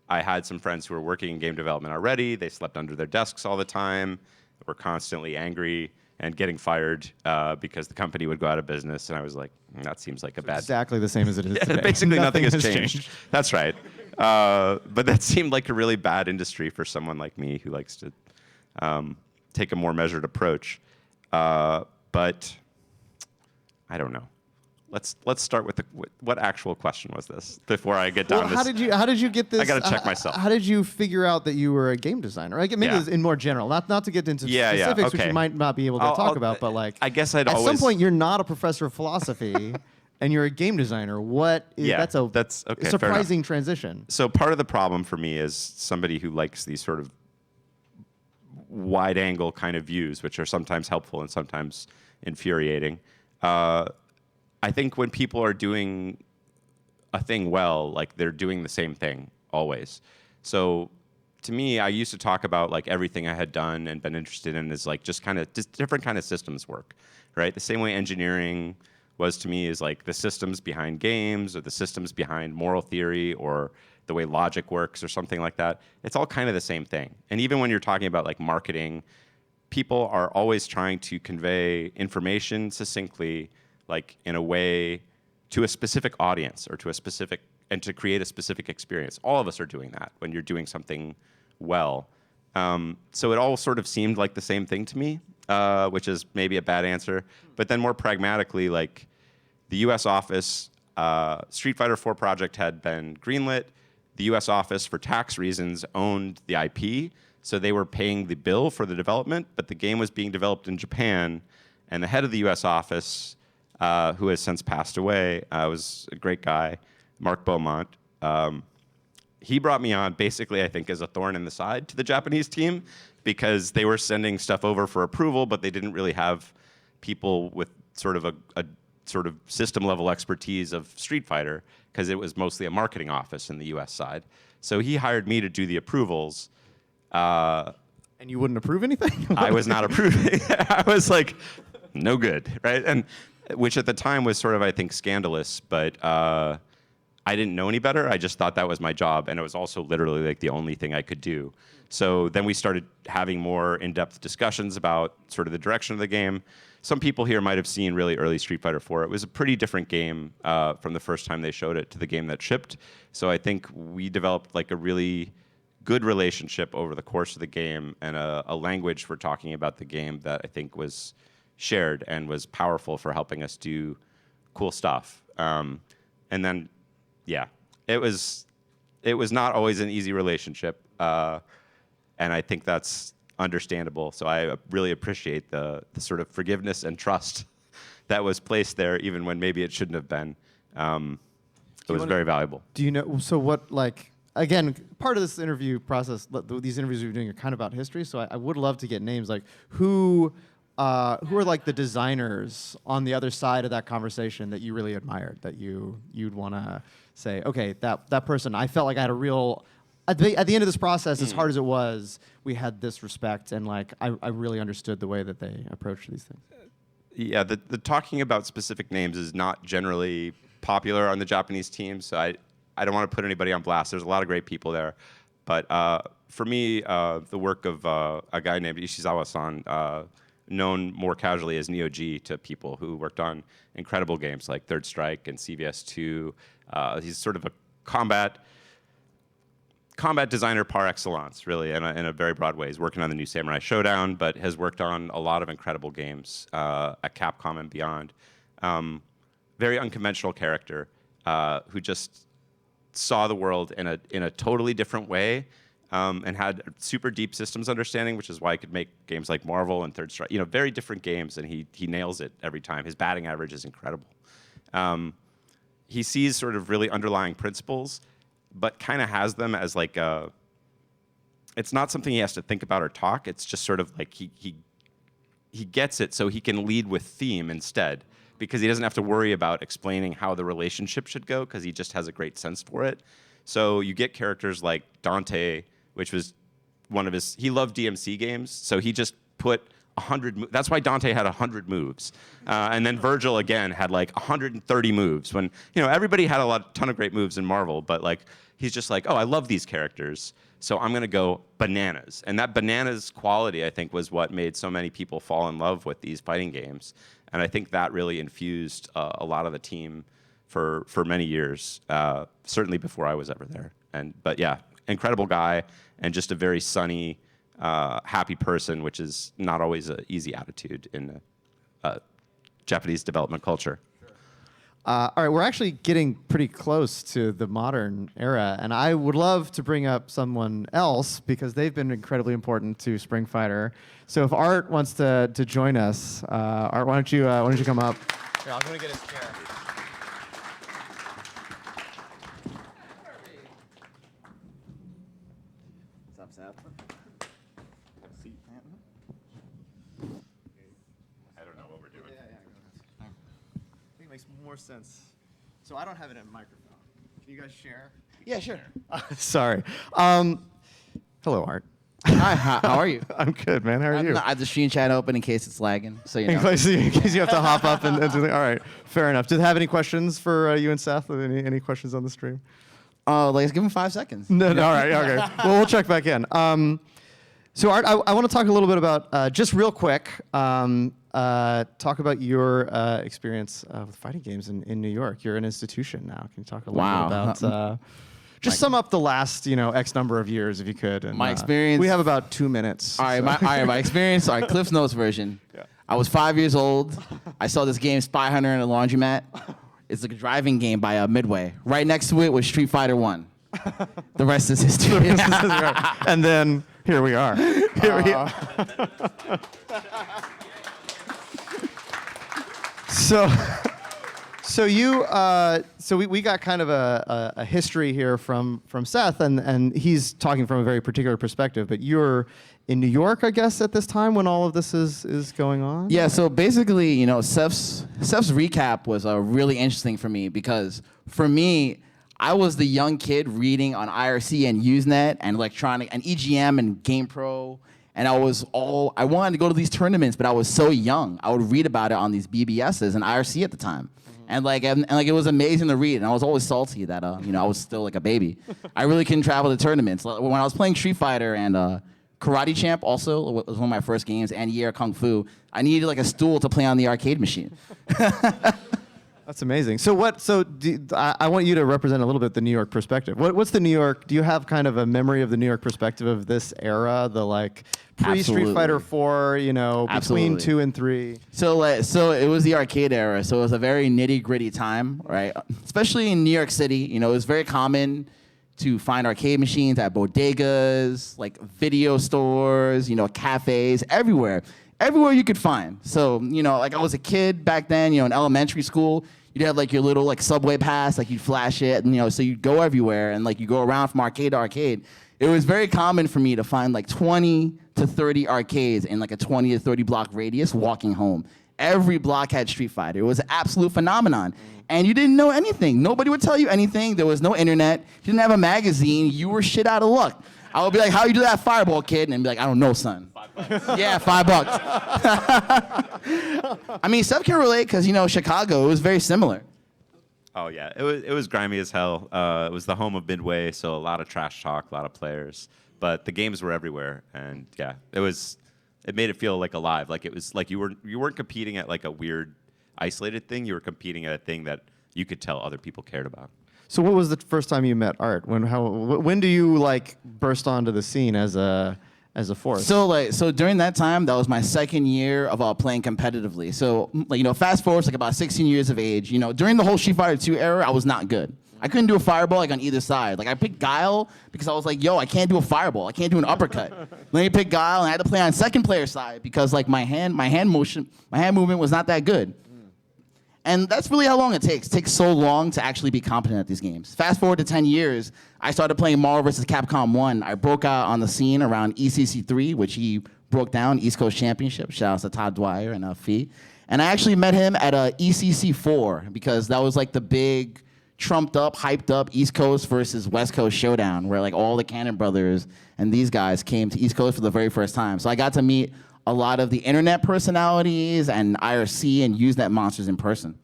I had some friends who were working in game development already. They slept under their desks all the time, were constantly angry and getting fired because the company would go out of business. And I was like, that seems like a bad... Exactly the same as it is today. Basically, nothing has changed. That's right. But that seemed like a really bad industry for someone like me who likes to take a more measured approach. But I don't know. Let's start with what actual question was this before I get down this. How did you get this? I got to check myself. How did you figure out that you were a game designer? Like maybe it's in more general, not to get into specifics, which you might not be able to talk about, but like I guess at some point you're not a professor of philosophy. And you're a game designer. That's a surprising transition. So part of the problem for me is somebody who likes these sort of wide angle kind of views, which are sometimes helpful and sometimes infuriating. I think when people are doing a thing well, like they're doing the same thing always. So to me, I used to talk about like everything I had done and been interested in is like just different kind of systems work, right? The same way engineering was to me is like the systems behind games or the systems behind moral theory or the way logic works or something like that. It's all kind of the same thing. And even when you're talking about like marketing, people are always trying to convey information succinctly, like in a way to a specific audience or and to create a specific experience. All of us are doing that when you're doing something well. So it all sort of seemed like the same thing to me, which is maybe a bad answer. But then more pragmatically, like the US office, Street Fighter IV project had been greenlit. The US office, for tax reasons, owned the IP. So they were paying the bill for the development, but the game was being developed in Japan. And the head of the US office, who has since passed away, was a great guy, Mark Beaumont. He brought me on basically, I think, as a thorn in the side to the Japanese team because they were sending stuff over for approval, but they didn't really have people with sort of a sort of system level expertise of Street Fighter because it was mostly a marketing office in the US side. So he hired me to do the approvals. And you wouldn't approve anything? I was not approving. I was like, no good, right? And which at the time was sort of, I think, scandalous, but I didn't know any better. I just thought that was my job, and it was also literally like the only thing I could do. So then we started having more in-depth discussions about sort of the direction of the game. Some people here might have seen really early Street Fighter IV. It was a pretty different game from the first time they showed it to the game that shipped. So I think we developed like a really good relationship over the course of the game and a language for talking about the game that I think was shared and was powerful for helping us do cool stuff. And then, yeah, it was not always an easy relationship, and I think that's understandable. So I really appreciate the sort of forgiveness and trust that was placed there, even when maybe it shouldn't have been. It was very valuable. Do you know? So what, like, again, part of this interview process, these interviews we're doing are kind of about history. So I would love to get names, like who are like the designers on the other side of that conversation that you really admired, that you'd want to say, okay, that person, I felt like I had a real, at the end of this process, as hard as it was, we had this respect, and like I really understood the way that they approached these things. Yeah, the talking about specific names is not generally popular on the Japanese team, so I don't want to put anybody on blast. There's a lot of great people there. But for me, the work of a guy named Ishizawa-san, known more casually as Neo G to people who worked on incredible games like Third Strike and CVS2. He's sort of a combat designer par excellence, really, in a very broad way. He's working on the new Samurai Showdown, but has worked on a lot of incredible games at Capcom and beyond. Very unconventional character who just saw the world in a totally different way, and had super deep systems understanding, which is why he could make games like Marvel and Third Strike. Very different games, and he nails it every time. His batting average is incredible. He sees sort of really underlying principles, but kind of has them as like it's not something he has to think about or talk. It's just sort of like he gets it, so he can lead with theme instead, because he doesn't have to worry about explaining how the relationship should go, because he just has a great sense for it. So you get characters like Dante, which was one of his, he loved DMC games, so he just put 100, that's why Dante had 100 moves. And then Virgil, again, had like 130 moves, when, everybody had ton of great moves in Marvel, but like, he's just like, oh, I love these characters, so I'm gonna go bananas. And that bananas quality, I think, was what made so many people fall in love with these fighting games. And I think that really infused a lot of the team for many years, certainly before I was ever there. But yeah, incredible guy, and just a very sunny, happy person, which is not always an easy attitude in Japanese development culture. All right, we're actually getting pretty close to the modern era, and I would love to bring up someone else because they've been incredibly important to Spring Fighter. So if Art wants to join us, Art, why don't you come up? Here, I'm gonna get his chair. What's up, Seth? I don't know what we're doing. I think it makes more sense. So I don't have it in a microphone. Can you guys share? Yeah, sure. Sorry. Hello, Art. Hi, how are you? I'm good, man. How are you? I have the screen chat open in case it's lagging, so you know. In case you have to hop up and do the, all right, fair enough. Did you have any questions for you and Seth? Any questions on the stream? Let's give him 5 seconds. No, all right, okay. Well, we'll check back in. So, Art, I want to talk a little bit about, just real quick, talk about your experience with fighting games in New York. You're an institution now. Can you talk a little bit about... just sum up the last, X number of years, if you could. And, my experience. We have about 2 minutes. All right, my experience. All right, Cliff's Notes version. Yeah. I was 5 years old. I saw this game, Spy Hunter, in a laundromat. It's like a driving game by Midway. Right next to it was Street Fighter 1. The rest is history. And then here we are. So we got kind of a history here from Seth, and he's talking from a very particular perspective. But you're in New York, I guess, at this time when all of this is going on. Yeah. So basically, Seth's recap was really interesting for me, because for me, I was the young kid reading on IRC and Usenet and electronic and EGM and GamePro. And I wanted to go to these tournaments, but I was so young. I would read about it on these BBSs and IRC at the time. And it was amazing to read. And I was always salty that, I was still like a baby. I really couldn't travel to tournaments. When I was playing Street Fighter and Karate Champ also was one of my first games, and Year Kung Fu, I needed like a stool to play on the arcade machine. That's amazing. So I want you to represent a little bit the New York perspective. What's the New York? Do you have kind of a memory of the New York perspective of this era, the like pre-Street Fighter 4, you know, between 2 and 3? So it was the arcade era. So it was a very nitty-gritty time, right? Especially in New York City. You know, it was very common to find arcade machines at bodegas, like video stores, you know, cafes, everywhere you could find. So, you know, like I was a kid back then, you know, in elementary school, you'd have like your little like subway pass, like you'd flash it, and you know, so you'd go everywhere and like you go around from arcade to arcade. It was very common for me to find like 20 to 30 arcades in like a 20 to 30 block radius walking home. Every block had Street Fighter. It was an absolute phenomenon. And you didn't know anything. Nobody would tell you anything. There was no internet. You didn't have a magazine. You were shit out of luck. I would be like, how you do that fireball, kid? And be like, I don't know, son. $5. Yeah, $5. I mean, Seth can relate because, you know, Chicago, it was very similar. Oh, yeah. It was grimy as hell. It was the home of Midway, so a lot of trash talk, a lot of players. But the games were everywhere. And, yeah, it made it feel like alive. Like it was like you weren't competing at like a weird, isolated thing. You were competing at a thing that you could tell other people cared about. So what was the first time you met Art? When do you like burst onto the scene as a force? So during that time, that was my second year of playing competitively. So like, you know, fast forward like about 16 years of age. You know, during the whole Street Fighter 2 era, I was not good. I couldn't do a fireball like on either side. Like I picked Guile because I was like, yo, I can't do a fireball. I can't do an uppercut. Let me pick Guile, and I had to play on second player side because like my hand movement was not that good. And that's really how long it takes. It takes so long to actually be competent at these games. Fast forward to 10 years, I started playing Marvel vs. Capcom 1. I broke out on the scene around ECC 3, which he broke down, East Coast Championship. Shout out to Todd Dwyer and Fee. And I actually met him at ECC 4 because that was like the big, trumped up, hyped up East Coast versus West Coast showdown where like all the Cannon brothers and these guys came to East Coast for the very first time. So I got to meet a lot of the internet personalities and IRC and Usenet monsters in person.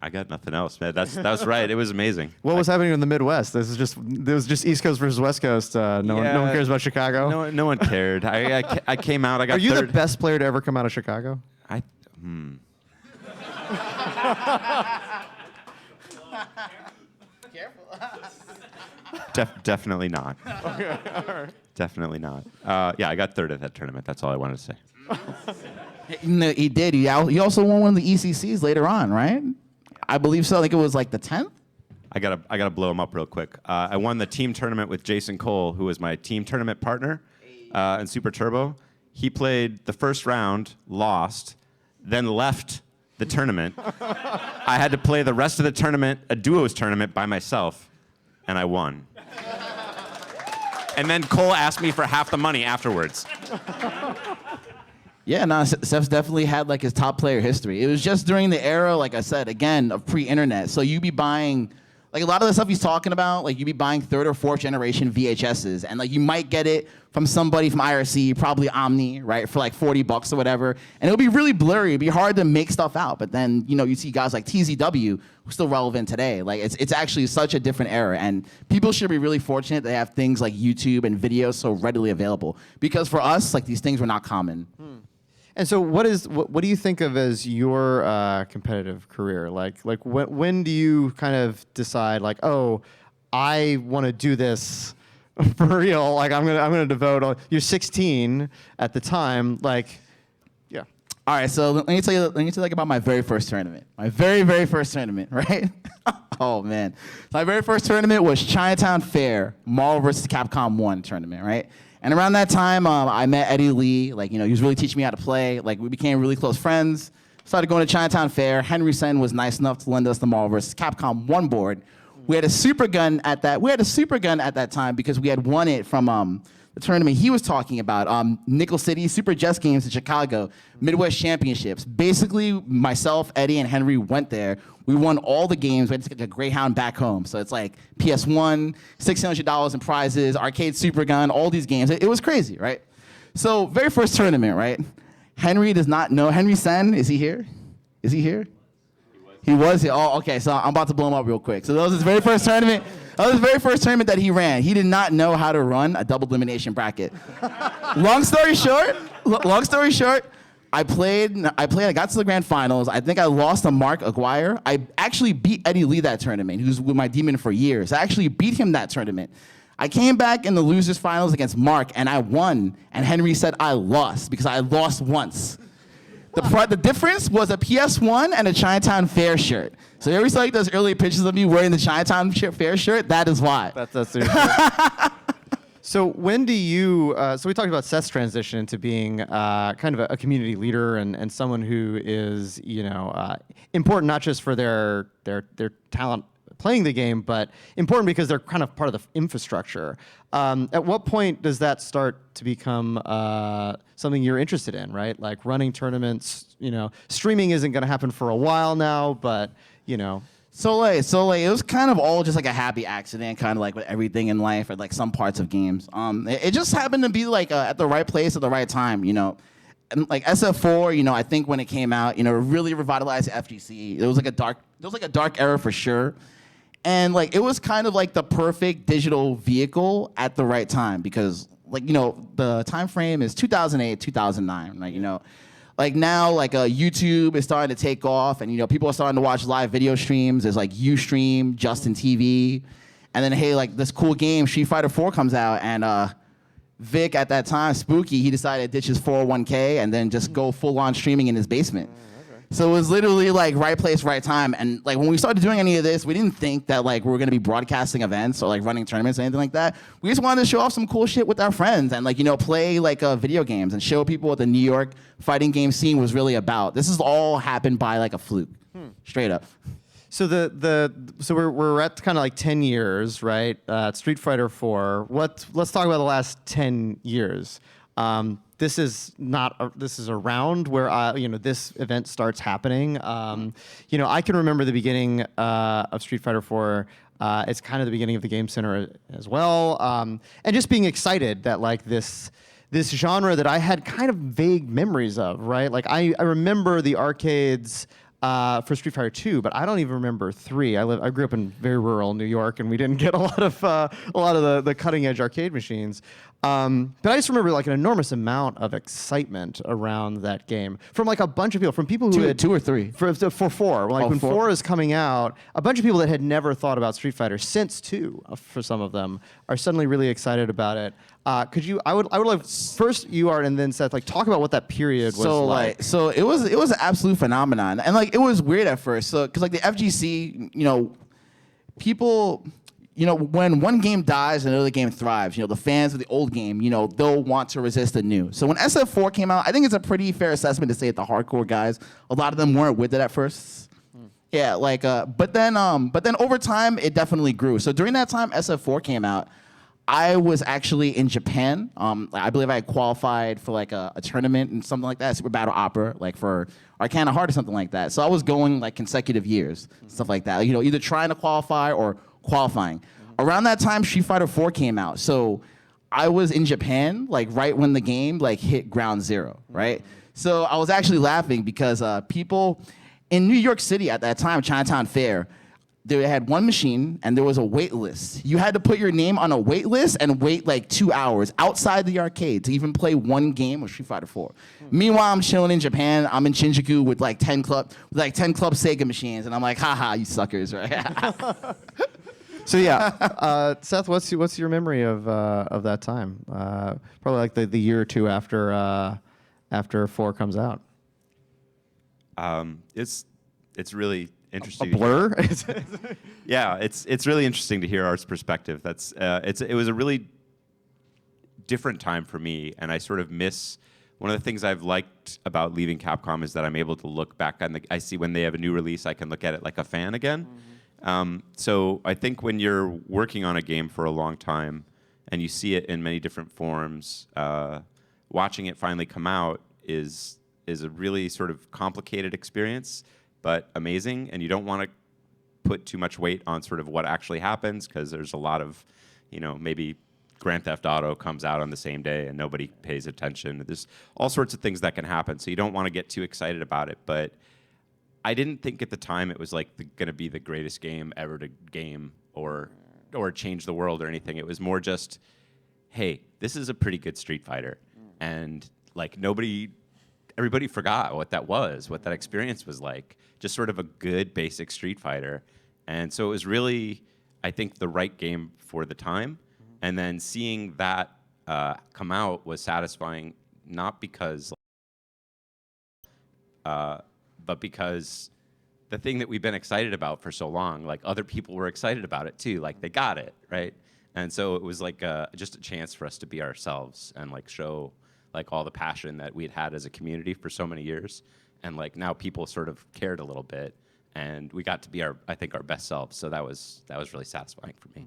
I got nothing else, man. That's right. It was amazing. What was happening in the Midwest? There was just East Coast versus West Coast. No one cares about Chicago. No one cared. I came out. I got. Are you third. the best player to ever come out of Chicago? Definitely not. Okay, all right. Definitely not. Yeah, I got third at that tournament. That's all I wanted to say. No, he did. He also won one of the ECCs later on, right? I believe so. I think it was like the 10th. I gotta blow him up real quick. I won the team tournament with Jason Cole, who was my team tournament partner in Super Turbo. He played the first round, lost, then left the tournament. I had to play the rest of the tournament, a duos tournament, by myself, and I won. And then Cole asked me for half the money afterwards. Yeah, no, Steph's definitely had like his top player history. It was just during the era, like I said, again, of pre-internet. So you'd be buying, like a lot of the stuff he's talking about, like you'd be buying third or fourth generation VHSs, and like you might get it from somebody from IRC, probably Omni, right, for like $40 or whatever, and it'll be really blurry. It'd be hard to make stuff out. But then, you know, you see guys like TZW who's still relevant today. Like it's actually such a different era, and people should be really fortunate they have things like YouTube and videos so readily available. Because for us, like these things were not common. And so, what do you think of as your competitive career? Like when do you kind of decide like, oh, I want to do this for real? Like I'm gonna devote. You're 16 at the time. Like, yeah. All right, so let me tell you like about my very first tournament. My very first tournament, right? Oh man, my very first tournament was Chinatown Fair, Marvel vs. Capcom 1 tournament, right? And around that time, I met Eddie Lee. Like, you know, he was really teaching me how to play. Like, we became really close friends. Started going to Chinatown Fair. Henry Sen was nice enough to lend us the Marvel vs. Capcom 1 board. We had a super gun at that time because we had won it from the tournament he was talking about, Nickel City Super Jets Games in Chicago, Midwest Championships. Basically, myself, Eddie, and Henry went there. We won all the games. We had to get a Greyhound back home. So it's like PS1, $600 in prizes, arcade super gun, all these games. It was crazy, right? So very first tournament, right? Henry does not know. Henry Sen, is he here? Is he here? He was here. Oh, okay. So I'm about to blow him up real quick. So that was his very first tournament. That was the very first tournament that he ran. He did not know how to run a double elimination bracket. Long story short, I got to the grand finals. I think I lost to Mark Aguirre. I actually beat Eddie Lee that tournament, who's with my demon for years. I actually beat him that tournament. I came back in the losers finals against Mark, and I won. And Henry said I lost because I lost once. The difference was a PS1 and a Chinatown Fair shirt. So you ever saw like those early pictures of me wearing the Chinatown Fair shirt? That is why. That's So when do you? So we talked about Seth's transition into being kind of a community leader and someone who is important not just for their talent playing the game, but important because they're kind of part of the infrastructure. At what point does that start to become something you're interested in, right? Like running tournaments. Streaming isn't going to happen for a while now, but So it was kind of all just like a happy accident, kind of like with everything in life or like some parts of games. It just happened to be like at the right place at the right time, And like SF4, I think when it came out, it really revitalized FGC. It was like a dark era for sure. And like it was kind of like the perfect digital vehicle at the right time because the time frame is 2008, 2009, right? Like now, YouTube is starting to take off, and people are starting to watch live video streams. There's like Ustream, Justin TV, and then hey, like this cool game, Street Fighter 4 comes out, and Vic at that time, Spooky, he decided to ditch his 401k and then just go full on streaming in his basement. So it was literally like right place, right time. And like when we started doing any of this, we didn't think that like we were gonna be broadcasting events or like running tournaments or anything like that. We just wanted to show off some cool shit with our friends and like play like video games and show people what the New York fighting game scene was really about. This has all happened by like a fluke, straight up. So so we're at kind of like 10 years, right? Street Fighter 4. Let's talk about the last 10 years. This is around where this event starts happening. I can remember the beginning of Street Fighter 4. It's kind of the beginning of the Game Center as well, and just being excited that like this genre that I had kind of vague memories of, right? Like I remember the arcades for Street Fighter 2, but I don't even remember 3. I grew up in very rural New York, and we didn't get a lot of the cutting edge arcade machines. But I just remember like an enormous amount of excitement around that game from like a bunch of people, from people who had 2 or 3 for 4. Like when 4 is coming out, a bunch of people that had never thought about Street Fighter since 2, for some of them, are suddenly really excited about it. Could you? I would love first you, Art, and then Seth, like talk about what that period was like. So it was an absolute phenomenon, and like it was weird at first. So because like the FGC, people. When one game dies, another game thrives. The fans of the old game, they'll want to resist the new. So when SF4 came out, I think it's a pretty fair assessment to say that the hardcore guys, a lot of them weren't with it at first. Yeah, but then over time, it definitely grew. So during that time, SF4 came out, I was actually in Japan. I believe I had qualified for like a tournament and something like that, Super Battle Opera, like for Arcana Heart or something like that. So I was going like consecutive years, stuff like that. Either trying to qualify or qualifying. Around that time, Street Fighter 4 came out. So I was in Japan, like right when the game like hit ground zero, right? So I was actually laughing because people in New York City at that time, Chinatown Fair, they had one machine and there was a wait list. You had to put your name on a wait list and wait like 2 hours outside the arcade to even play one game of Street Fighter 4. Meanwhile, I'm chilling in Japan. I'm in Shinjuku with like 10 club Sega machines, and I'm like, haha, you suckers, right? So yeah, Seth, what's your memory of that time? Probably like the year or two after 4 comes out. It's really interesting. A blur. Yeah, it's really interesting to hear Art's perspective. It was a really different time for me, and I sort of miss. One of the things I've liked about leaving Capcom is that I'm able to look back on I see when they have a new release, I can look at it like a fan again. So I think when you're working on a game for a long time and you see it in many different forms, watching it finally come out is a really sort of complicated experience, but amazing. And you don't want to put too much weight on sort of what actually happens because there's a lot of, maybe Grand Theft Auto comes out on the same day and nobody pays attention. There's all sorts of things that can happen. So you don't want to get too excited about it, but I didn't think at the time it was like going to be the greatest game ever to game or change the world or anything. It was more just, hey, this is a pretty good Street Fighter, and like nobody everybody forgot what that was, what that experience was like. Just sort of a good basic Street Fighter. And so it was really, I think, the right game for the time. And then seeing that come out was satisfying, not because, but because the thing that we've been excited about for so long, like other people were excited about it too, like they got it, right? And so it was like just a chance for us to be ourselves and like show like all the passion that we'd had as a community for so many years. And like now people sort of cared a little bit, and we got to be our best selves. So that was really satisfying for me.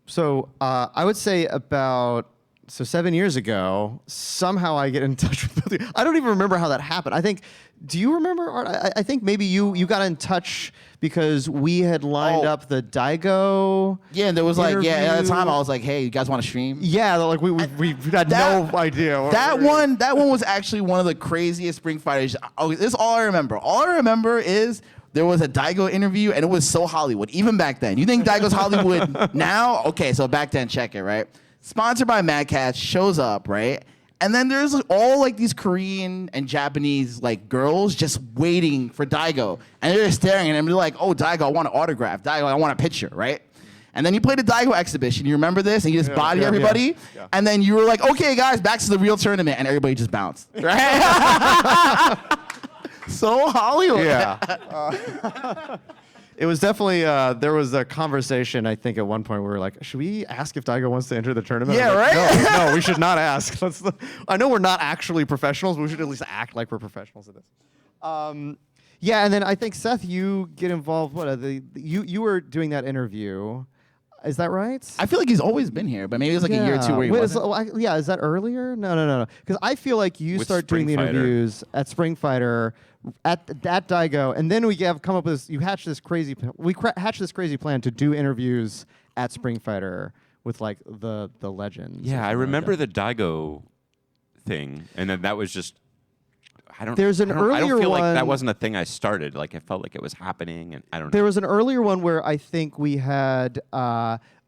So I would say about 7 years ago, somehow I get in touch with both of you. I don't even remember how that happened. I think, do you remember, Art? I think maybe you got in touch because we had lined up the Daigo. Yeah, and there was interview. at the time I was like, hey, you guys want to stream? Yeah, like we had no idea. That one was actually one of the craziest Spring Fighters. Oh, this is all I remember. All I remember is there was a Daigo interview, and it was so Hollywood, even back then. You think Daigo's Hollywood now? Okay, so back then, check it, right? Sponsored by Mad Catz, shows up, right? And then there's all like these Korean and Japanese like girls just waiting for Daigo. And they're just staring at him. They're like, oh, Daigo, I want an autograph. Daigo, I want a picture, right? And then you played the Daigo exhibition. You remember this? And you just bodied everybody. Yeah. And then you were like, okay, guys, back to the real tournament. And everybody just bounced, right? So Hollywood. Yeah. It was definitely, there was a conversation, I think, at one point where we were like, should we ask if Daigo wants to enter the tournament? Yeah, like, right? No, we should not ask. I know we're not actually professionals, but we should at least act like we're professionals at this. Yeah, and then I think, Seth, you get involved, you were doing that interview. Is that right? I feel like he's always been here, but maybe it was like a year or two where he wasn't. Is that earlier? No. Because I feel like you With start doing the Spring Fighter. interviews at Spring Fighter, at Daigo, and then we have come up with this. You hatched this crazy. Hatched this crazy plan to do interviews at Spring Fighter with like the legends. Yeah, I remember the Daigo thing, and then that was just. I don't earlier feel like that one- wasn't a thing I started. Like, it felt like it was happening, and I don't know. There was an earlier one where I think we had.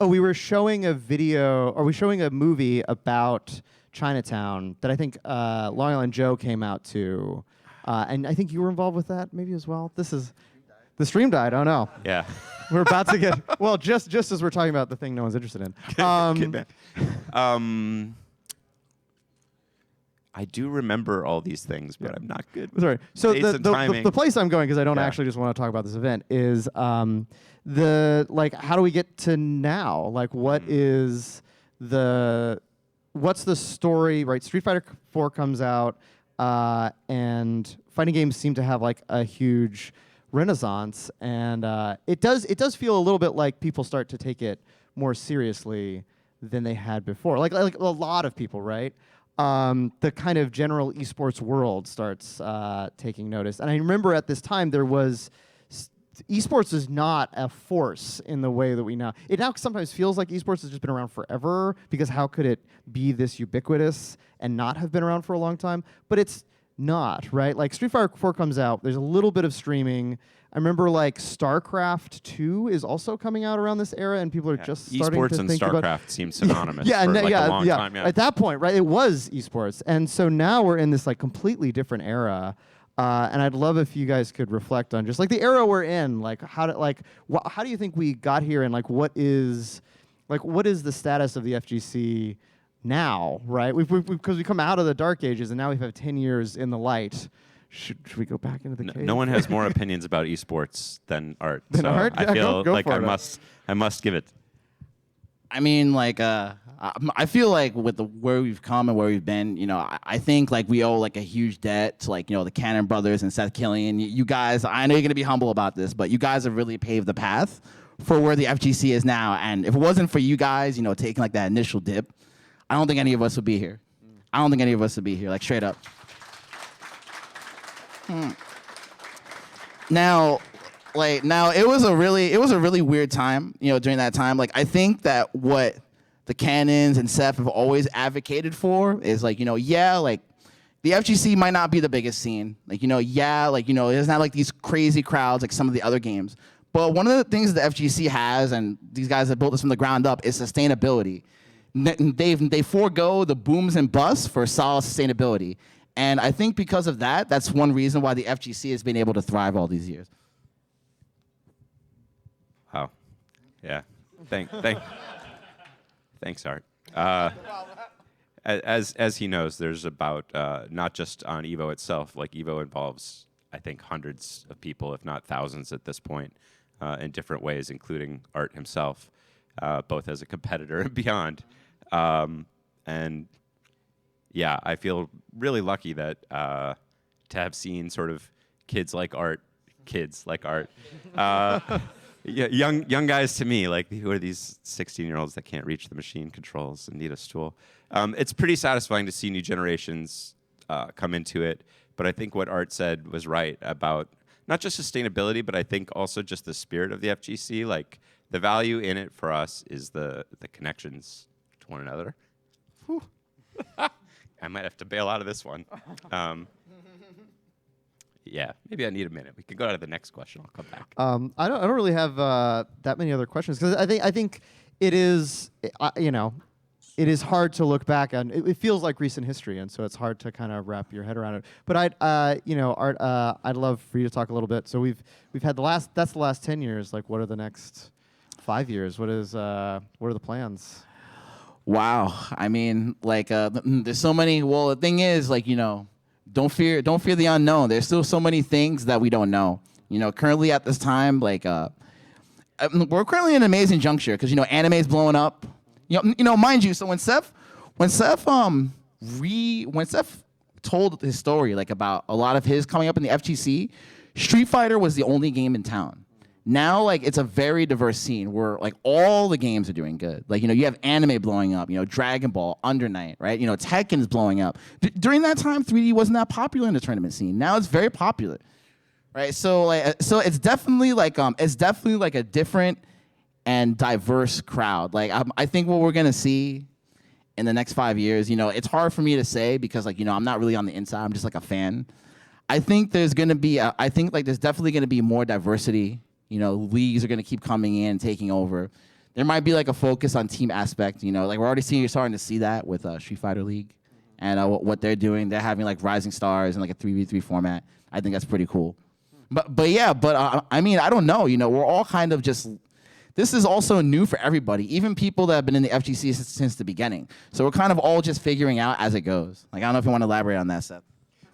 We were showing a video, or we showing a movie about Chinatown that I think Long Island Joe came out to, and I think you were involved with that maybe as well. The stream died. Oh no. Yeah. We're about to get just as we're talking about the thing no one's interested in. I do remember all these things, but I'm not good. Sorry. So Dates and timing. the place I'm going, because I don't Yeah. actually just want to talk about this event, is how do we get to now? Like, what's the story? Right, Street Fighter 4 comes out, and fighting games seem to have like a huge renaissance, and it does feel a little bit like people start to take it more seriously than they had before. Like a lot of people, right? The kind of general esports world starts taking notice. And I remember at this time there was esports is not a force in the way that we now. It now sometimes feels like esports has just been around forever, because how could it be this ubiquitous and not have been around for a long time? But it's not, right? Like Street Fighter 4 comes out, there's a little bit of streaming. I remember like StarCraft 2 is also coming out around this era, and people are just starting to Esports and think StarCraft about seem synonymous yeah, for no, like yeah, a long yeah. time. Yeah. At that point, right, it was esports, and so now we're in this like completely different era. And I'd love if you guys could reflect on just like the era we're in, like how do you think we got here, and like what is the status of the FGC now, right? Because we come out of the dark ages, and now we've had 10 years in the light. Should we go back into the cave? No one has more opinions about esports than Art. Than so Art? I Yeah, feel go like for I must give it. I mean, like, I feel like with where we've come and where we've been, you know, I think like we owe like a huge debt to like, you know, the Cannon brothers and Seth Killian. You guys, I know you're gonna be humble about this, but you guys have really paved the path for where the FGC is now. And if it wasn't for you guys, you know, taking like that initial dip, I don't think any of us would be here. I don't think any of us would be here, like straight up. Now it was a really weird time, you know, during that time. Like, I think that what the Cannons and Seth have always advocated for is like, you know, yeah, like the FGC might not be the biggest scene. Like, you know, yeah, like, you know, it's not like these crazy crowds like some of the other games. But one of the things the FGC has, and these guys have built this from the ground up, is sustainability. They forego the booms and busts for solid sustainability. And I think because of that, that's one reason why the FGC has been able to thrive all these years. Wow. Yeah. Thanks, Art. As he knows, there's about not just on Evo itself. Like Evo involves, I think, hundreds of people, if not thousands, at this point, in different ways, including Art himself, both as a competitor and beyond. And yeah, I feel really lucky that to have seen sort of kids like Art, yeah, young guys to me, like who are these 16-year-olds that can't reach the machine controls and need a stool. It's pretty satisfying to see new generations come into it. But I think what Art said was right about not just sustainability, but I think also just the spirit of the FGC. Like the value in it for us is the connections to one another. Whew. I might have to bail out of this one. Yeah, maybe I need a minute. We can go to the next question. I'll come back. I don't really have that many other questions because I think it is it is hard to look back on. It feels like recent history, and so it's hard to kind of wrap your head around it. But Art, I'd love for you to talk a little bit. So we've had that's the last 10 years. Like, what are the next 5 years? What are the plans? Wow. I mean, like, there's so many. Well, the thing is, like, don't fear the unknown. There's still so many things that we don't know. Currently at this time, like, we're currently in an amazing juncture because anime is blowing up. Mind you. So when Seth told his story, like about a lot of his coming up in the FGC, Street Fighter was the only game in town. Now, like, it's a very diverse scene where, like, all the games are doing good. Like, you have anime blowing up, Dragon Ball, Under Night, right? Tekken's blowing up. During that time, 3D wasn't that popular in the tournament scene. Now it's very popular, right? So it's definitely like a different and diverse crowd. Like, I think what we're gonna see in the next 5 years, it's hard for me to say because, like, I'm not really on the inside. I'm just like a fan. I think there's definitely gonna be more diversity. Leagues are going to keep coming in, taking over. There might be like a focus on team aspect. Like we're starting to see that with Street Fighter League and what they're doing. They're having like Rising Stars and like a 3v3 format. I think that's pretty cool. But I mean, I don't know. We're all kind of just. This is also new for everybody, even people that have been in the FGC since the beginning. So we're kind of all just figuring out as it goes. Like I don't know if you want to elaborate on that, Seth.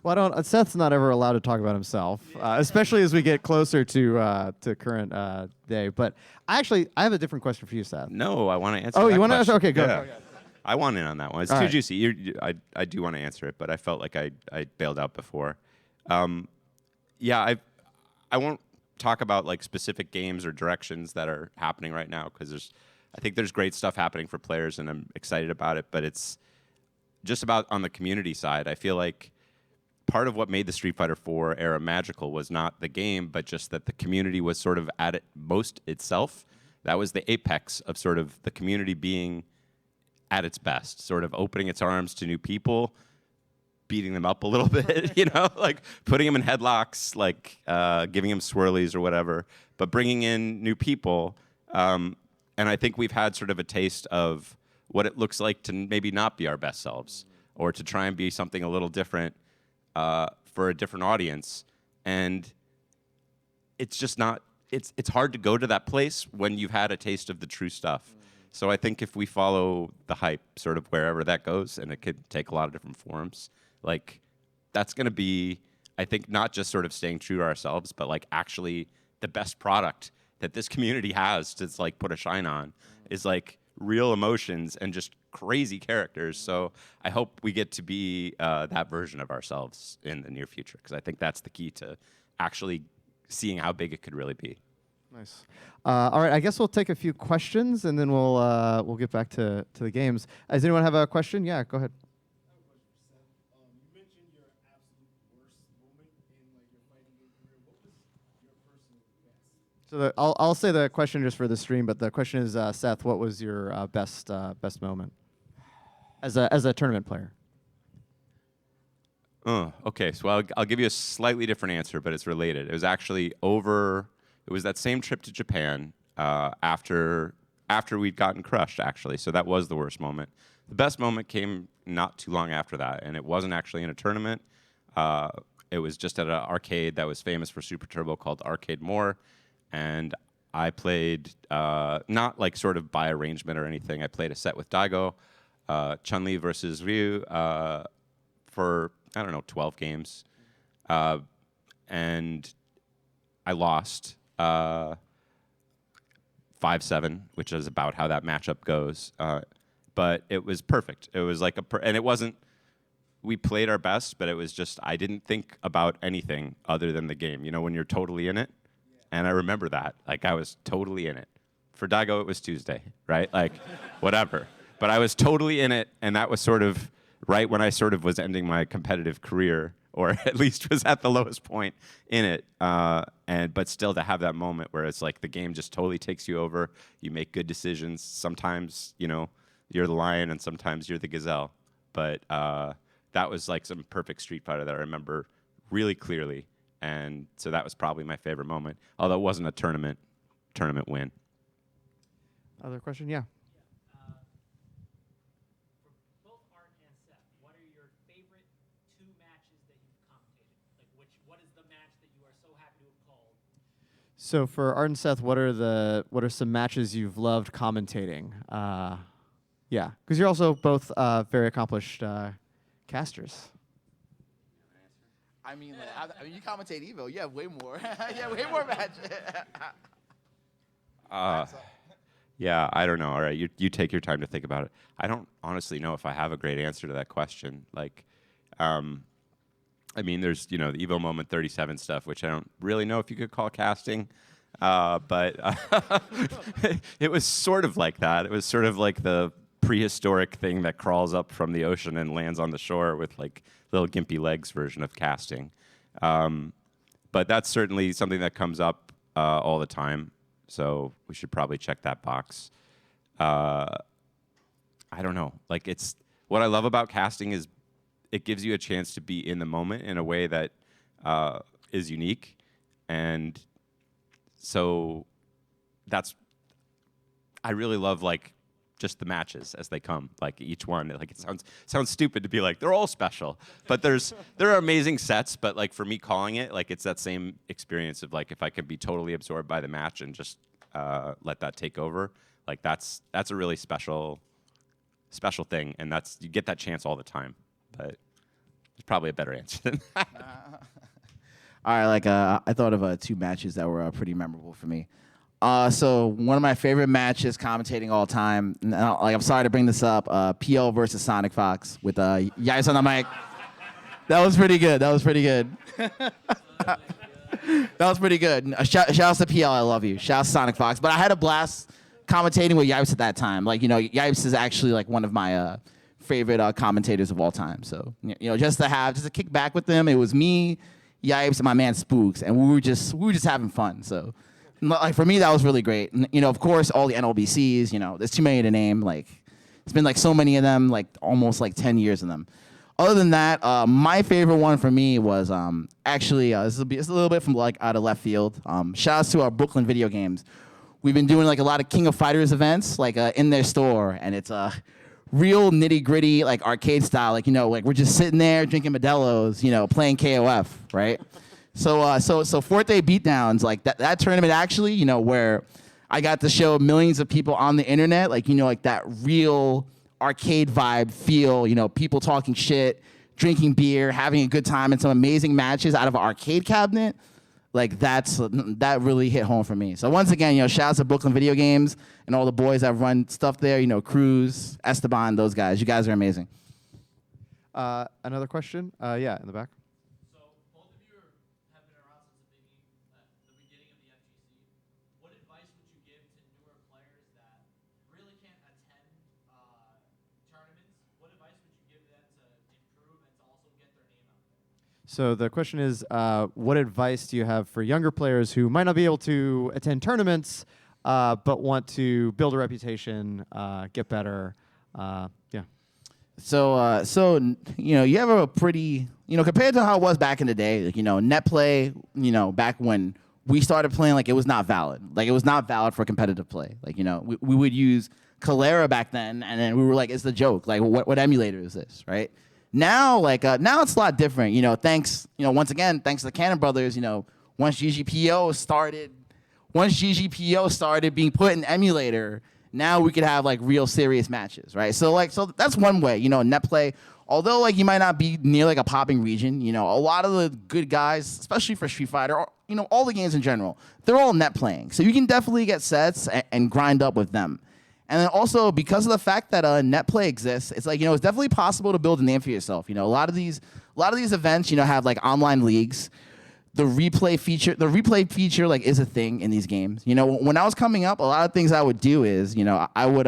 Well, Seth's not ever allowed to talk about himself, especially as we get closer to current day. But I have a different question for you, Seth. No, I want to answer. Oh, that you want to answer? question. Okay, go. Yeah. Go. I want in on that one. It's too juicy. I do want to answer it, but I felt like I bailed out before. Yeah, I won't talk about like specific games or directions that are happening right now because I think there's great stuff happening for players, and I'm excited about it. But it's just about on the community side. I feel like part of what made the Street Fighter 4 era magical was not the game, but just that the community was sort of at its most itself. That was the apex of sort of the community being at its best, sort of opening its arms to new people, beating them up a little bit, like putting them in headlocks, like giving them swirlies or whatever, but bringing in new people. And I think we've had sort of a taste of what it looks like to maybe not be our best selves or to try and be something a little different for a different audience, and it's just not. It's hard to go to that place when you've had a taste of the true stuff. So I think if we follow the hype, sort of wherever that goes, and it could take a lot of different forms, like that's going to be, I think, not just sort of staying true to ourselves, but like actually the best product that this community has to like put a shine on is like real emotions and just crazy characters. So I hope we get to be that version of ourselves in the near future, because I think that's the key to actually seeing how big it could really be. Nice. All right, I guess we'll take a few questions and then we'll get back to the games. Does anyone have a question? Yeah, go ahead. You mentioned your absolute worst moment in like your fighting game career. What was your personal best? So I'll say the question just for the stream, but the question is, Seth, what was your best moment as a tournament player? Okay, so I'll give you a slightly different answer, but it's related. It was actually it was that same trip to Japan after we'd gotten crushed, actually. So that was the worst moment. The best moment came not too long after that, and it wasn't actually in a tournament. It was just at an arcade that was famous for Super Turbo called Arcade More, and I played not like sort of by arrangement or anything. I played a set with Daigo, Chun-Li versus Ryu for, I don't know, 12 games, and I lost 5-7, which is about how that matchup goes. But it was perfect. It was like and it wasn't. We played our best, but it was just I didn't think about anything other than the game. You know, when you're totally in it. And I remember that. Like, I was totally in it. For Daigo, it was Tuesday, right? Like, whatever. But I was totally in it, and that was sort of right when I sort of was ending my competitive career, or at least was at the lowest point in it. But still to have that moment where it's like the game just totally takes you over. You make good decisions. Sometimes, you know, you're the lion, and sometimes you're the gazelle. But that was like some perfect Street Fighter that I remember really clearly. And so that was probably my favorite moment, although it wasn't a tournament win. Other question? Yeah. For both Art and Seth, what are your favorite 2 matches that you've commentated? Like, what is the match that you are so happy to have called? So for Art and Seth, what are some matches you've loved commentating? Yeah, because you're also both very accomplished casters. I mean, you commentate Evo. You have way more. You have way more matches. Yeah, I don't know. All right, you take your time to think about it. I don't honestly know if I have a great answer to that question. Like, I mean, there's, you know, the Evo Moment 37 stuff, which I don't really know if you could call casting, but it was sort of like that. It was sort of like the prehistoric thing that crawls up from the ocean and lands on the shore with like little gimpy legs version of casting. But that's certainly something that comes up all the time. So we should probably check that box. I don't know. Like, it's what I love about casting is it gives you a chance to be in the moment in a way that is unique. And so I really love like just the matches as they come, like each one. Like, it sounds stupid to be like they're all special, but there are amazing sets. But like for me calling it, like it's that same experience of like if I could be totally absorbed by the match and just let that take over, like that's a really special thing, and you get that chance all the time. But there's probably a better answer than that. All right, like I thought of 2 matches that were pretty memorable for me. So one of my favorite matches commentating all time, and like I'm sorry to bring this up, PL versus Sonic Fox with Yais on the mic. That was pretty good. That was pretty good. Shout out to PL, I love you. Shout out to Sonic Fox. But I had a blast commentating with Yipes at that time. Like, you know, Yipes is actually like one of my favorite commentators of all time. So, you know, just to kick back with them, it was me, Yipes, and my man Spooks, and we were just having fun. So, like, for me, that was really great. And, you know, of course, all the NLBCs, you know, there's too many to name. Like, it's been like so many of them, like almost like 10 years of them. Other than that, my favorite one for me was actually, this is a little bit from like out of left field. Shout outs to our Brooklyn Video Games. We've been doing like a lot of King of Fighters events, like in their store, and it's real nitty gritty, like arcade style. Like, you know, like we're just sitting there drinking Modelo's, you know, playing KOF, right? So Fourth Day Beatdowns, like that tournament actually, you know, where I got to show millions of people on the internet, like, you know, like that real arcade vibe feel, you know, people talking shit, drinking beer, having a good time, and some amazing matches out of an arcade cabinet. Like that really hit home for me. So once again, you know, shout out to Brooklyn Video Games and all the boys that run stuff there, you know, Cruz, Esteban, those guys. You guys are amazing. Another question? Yeah, in the back. So both of you have been around since the beginning of the FGC. What advice would you give to newer players that really can't attend tournaments? What advice would you give them to improve and to also get their name out there? So the question is, what advice do you have for younger players who might not be able to attend tournaments, but want to build a reputation, get better? Yeah. So you know, you have a pretty, you know, compared to how it was back in the day, like, you know, net play, you know, back when we started playing like it was not valid. Like it was not valid for competitive play. Like, you know, we would use Calera back then, and then we were like, it's the joke. Like, what emulator is this, right? Now, like, now it's a lot different. You know, thanks, you know, once again, thanks to the Cannon Brothers, you know, once GGPO started being put in emulator, now we could have like real serious matches, right? So that's one way, you know, net play. Although like you might not be near like a popping region, you know, a lot of the good guys, especially for Street Fighter, or, you know, all the games in general, they're all net playing. So you can definitely get sets and grind up with them. And then also because of the fact that net play exists, it's like, you know, it's definitely possible to build a name for yourself. You know, a lot of these events, you know, have like online leagues. The replay feature like is a thing in these games. You know, when I was coming up, a lot of things I would do is, you know, I would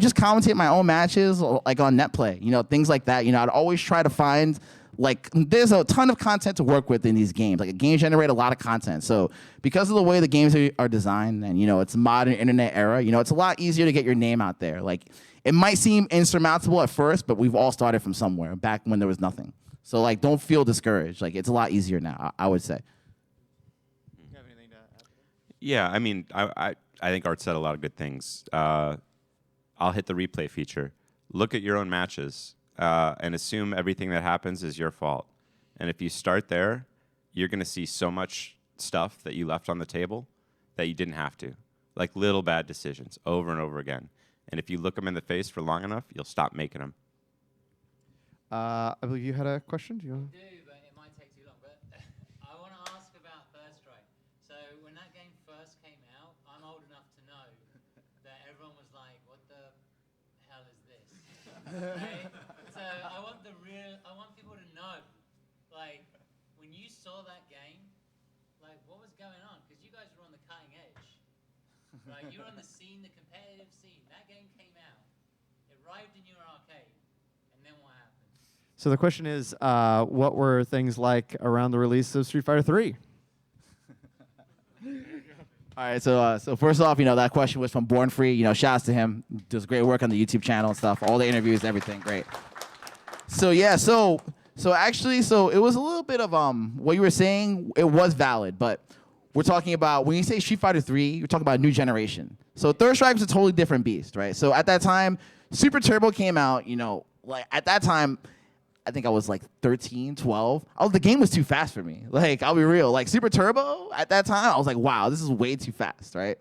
just commentate my own matches like on netplay, you know, things like that. You know, I'd always try to find like there's a ton of content to work with in these games. Like games generate a lot of content. So because of the way the games are designed and, you know, it's modern internet era, you know, it's a lot easier to get your name out there. Like it might seem insurmountable at first, but we've all started from somewhere back when there was nothing. So, like, don't feel discouraged. Like, it's a lot easier now, I would say. You have anything to add? Yeah, I mean, I think Art said a lot of good things. I'll hit the replay feature. Look at your own matches and assume everything that happens is your fault. And if you start there, you're going to see so much stuff that you left on the table that you didn't have to. Like little bad decisions over and over again. And if you look them in the face for long enough, you'll stop making them. I believe you had a question. Do you want? I do, but it might take too long. But I want to ask about Third Strike. So when that game first came out, I'm old enough to know that everyone was like, "What the hell is this?" Right? So I want people to know, like, when you saw that game, like, what was going on? Because you guys were on the cutting edge, right? You were on the scene, the competitive scene. That game came out, it arrived in your arcade, and then what happened? So the question is, what were things like around the release of Street Fighter 3? All right, so first off, you know, that question was from Born Free. You know, shouts to him. Does great work on the YouTube channel and stuff. All the interviews, everything, great. So yeah, so actually, it was a little bit of what you were saying. It was valid, but we're talking about when you say Street Fighter 3, you're talking about a new generation. So Third Strike was a totally different beast, right? So at that time, Super Turbo came out. You know, like at that time, I think I was like 13, 12. The game was too fast for me. Like, I'll be real. Like, Super Turbo, at that time, I was like, wow, this is way too fast, right?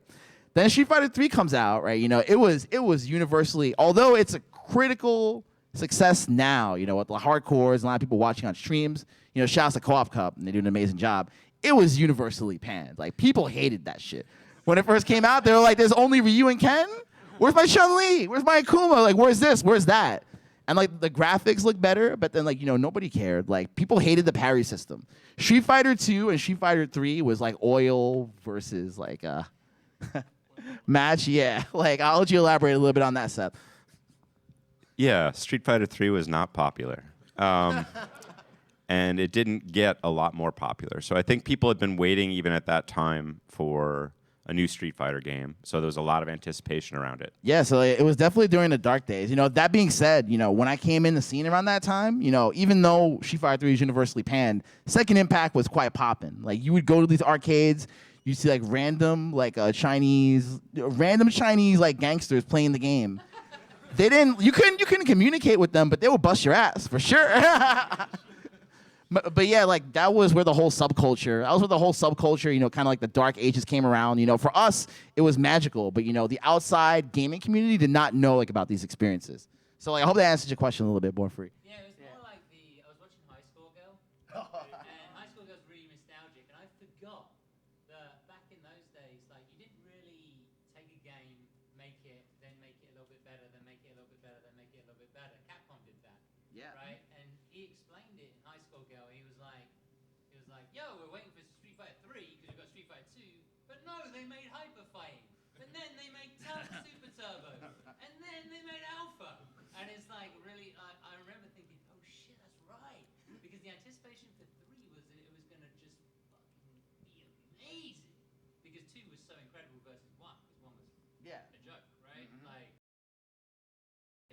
Then Street Fighter 3 comes out, right? You know, it was universally, although it's a critical success now, you know, with the hardcores and a lot of people watching on streams, you know, shouts to Co-op Cup, and they do an amazing job. It was universally panned. Like, people hated that shit. When it first came out, they were like, there's only Ryu and Ken? Where's my Chun-Li? Where's my Akuma? Like, where's this? Where's that? And, like, the graphics look better, but then, like, you know, nobody cared. Like, people hated the parry system. Street Fighter 2 and Street Fighter 3 was, like, oil versus, like, match. Yeah. Like, I'll let you elaborate a little bit on that, Seth. Yeah, Street Fighter 3 was not popular. And it didn't get a lot more popular. So I think people had been waiting even at that time for a new Street Fighter game. So there was a lot of anticipation around it. Yeah, so it was definitely during the dark days. You know, that being said, you know, when I came in the scene around that time, you know, even though Street Fighter 3 is universally panned, Second Impact was quite popping. Like, you would go to these arcades, you see like random Chinese like gangsters playing the game. You couldn't communicate with them, but they would bust your ass for sure. But yeah, like that was where the whole subculture, you know, kind of like the dark ages came around. You know, for us, it was magical, but you know, the outside gaming community did not know like about these experiences. So like, I hope that answers your question a little bit more free. Yeah, it was more like I was watching High School Girl, and High School Girl's really nostalgic, and I forgot that back in those days, like, you didn't really take a game, make it, then make it a little bit better, then make it a little bit better, then make it a little bit better. Capcom did that. Yeah. Right? And he explained it in High School Girl. He was like, yo, we're waiting for Street Fighter 3 because we've got Street Fighter 2, but no, they made Hyper Fighting, and then they made Super Turbo, and then they made Alpha. And it's like, really, I remember thinking, oh shit, that's right. Because the anticipation for 3 was that it was going to just fucking be amazing. Because 2 was so incredible versus 1, because 1 was a joke, right? Mm-hmm. Like,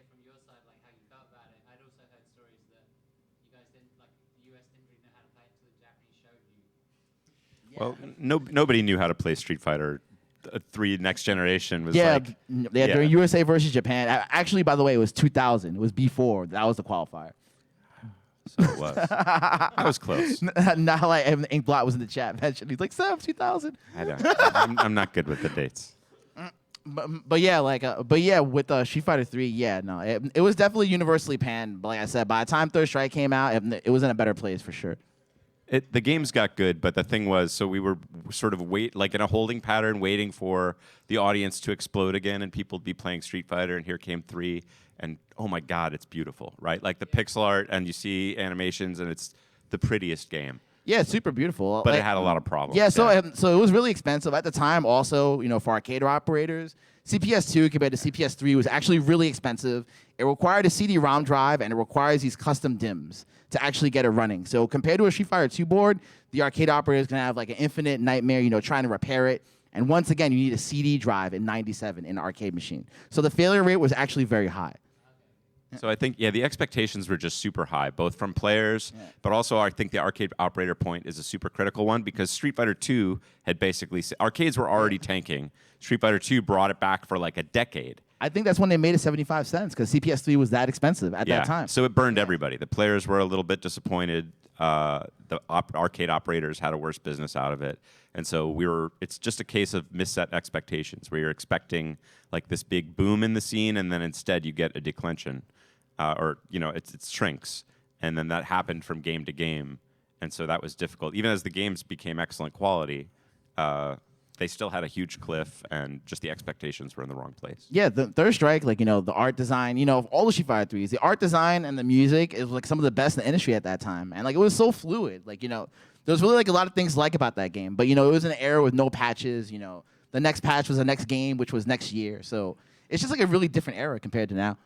from your side, like how you felt about it. I'd also heard stories that you guys didn't, like, the US didn't really know how to play it until the Japanese showed you. Well, nobody knew how to play Street Fighter 3 Next Generation. Was Yeah, like, during USA versus Japan. Actually, by the way, it was 2000. It was before. That was the qualifier. So it was. I was close. Not like Inkblot was in the chat mentioned. He's like, 2000. I don't. I'm not good with the dates. But yeah, with Street Fighter 3, yeah, no, it was definitely universally panned. But like I said, by the time Third Strike came out, it was in a better place for sure. The games got good, but the thing was, so we were sort of in a holding pattern, waiting for the audience to explode again, and people would be playing Street Fighter, and here came 3, and oh my God, it's beautiful, right? Like the pixel art, and you see animations, and it's the prettiest game. Yeah, it's super beautiful. But it had a lot of problems. Yeah, so it was really expensive at the time. Also, for arcade operators, CPS2 compared to CPS3 was actually really expensive. It required a CD-ROM drive, and it requires these custom DIMMs to actually get it running. So compared to a Street Fighter 2 board, the arcade operator is going to have like an infinite nightmare, trying to repair it. And once again, you need a CD drive in '97 in an arcade machine. So the failure rate was actually very high. So I think, the expectations were just super high, both from players, but also I think the arcade operator point is a super critical one because Street Fighter 2 had basically, arcades were already tanking. Street Fighter 2 brought it back for like a decade. I think that's when they made it 75 cents because CPS3 was that expensive at that time. So it burned everybody. The players were a little bit disappointed. The arcade operators had a worse business out of it. And so it's just a case of misset expectations where you're expecting like this big boom in the scene and then instead you get a declension. It shrinks, and then that happened from game to game, and so that was difficult. Even as the games became excellent quality, they still had a huge cliff, and just the expectations were in the wrong place. Yeah, the Third Strike, the art design, of all the Street Fighter 3s, the art design and the music is like some of the best in the industry at that time, and it was so fluid. There was really a lot of things to like about that game, but it was an era with no patches. The next patch was the next game, which was next year, so it's just a really different era compared to now.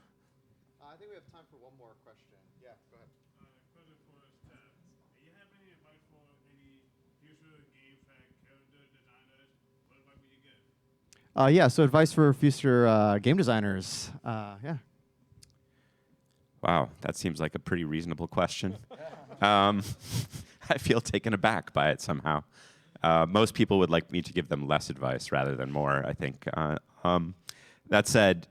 So advice for future game designers. Wow, that seems like a pretty reasonable question. I feel taken aback by it somehow. Most people would like me to give them less advice rather than more, I think. That said,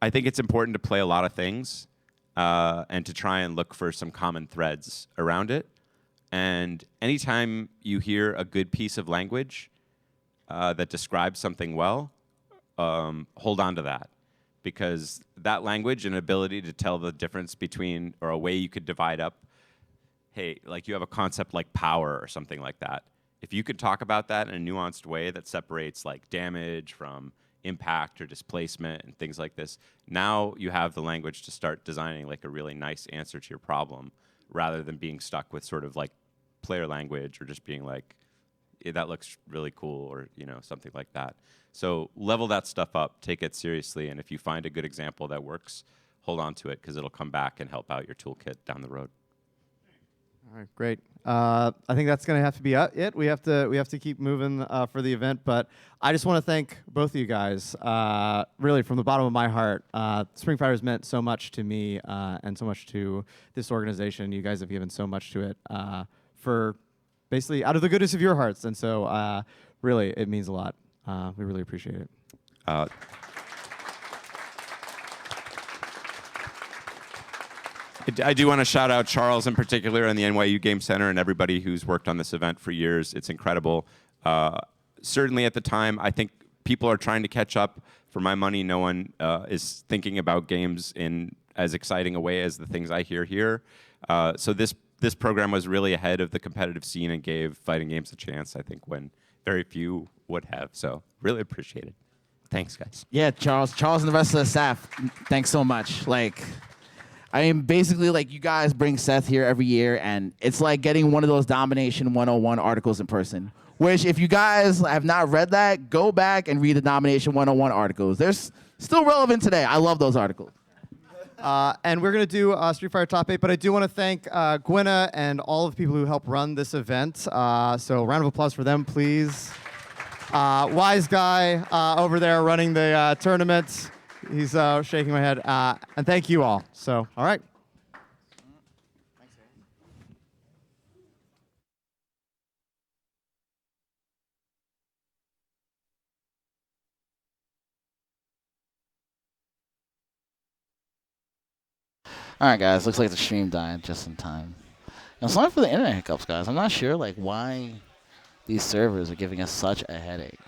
I think it's important to play a lot of things and to try and look for some common threads around it. And anytime you hear a good piece of language that describes something well, hold on to that. Because that language and ability to tell the difference between, or a way you could divide up, hey, like you have a concept like power or something like that. If you could talk about that in a nuanced way that separates like damage from impact or displacement and things like this, now you have the language to start designing like a really nice answer to your problem rather than being stuck with sort of like player language or just being like, that looks really cool, or something like that. So level that stuff up, take it seriously, and if you find a good example that works, hold on to it because it'll come back and help out your toolkit down the road. All right, great. I think that's going to have to be it. We have to keep moving for the event, but I just want to thank both of you guys, really from the bottom of my heart. Spring Fighter has meant so much to me and so much to this organization. You guys have given so much to it for basically out of the goodness of your hearts, and so really it means a lot. We really appreciate it. I do want to shout out Charles in particular and the NYU Game Center and everybody who's worked on this event for years. It's incredible. Certainly at the time, I think people are trying to catch up. For my money, no one is thinking about games in as exciting a way as the things I hear here. So this program was really ahead of the competitive scene and gave fighting games a chance, I think, when very few would have. So really appreciate it. Thanks, guys. Yeah, Charles and the rest of the staff, thanks so much. Basically, you guys bring Seth here every year, and it's like getting one of those Domination 101 articles in person. Which, if you guys have not read that, go back and read the Domination 101 articles. They're still relevant today. I love those articles. And we're going to do Street Fighter Top 8, but I do want to thank Gwenna and all of the people who helped run this event. So a round of applause for them, please. Wise guy over there running the tournament. He's shaking my head. And thank you all. So, all right. All right, guys. Looks like the stream died just in time. Now, sorry for the internet hiccups, guys. I'm not sure like why these servers are giving us such a headache.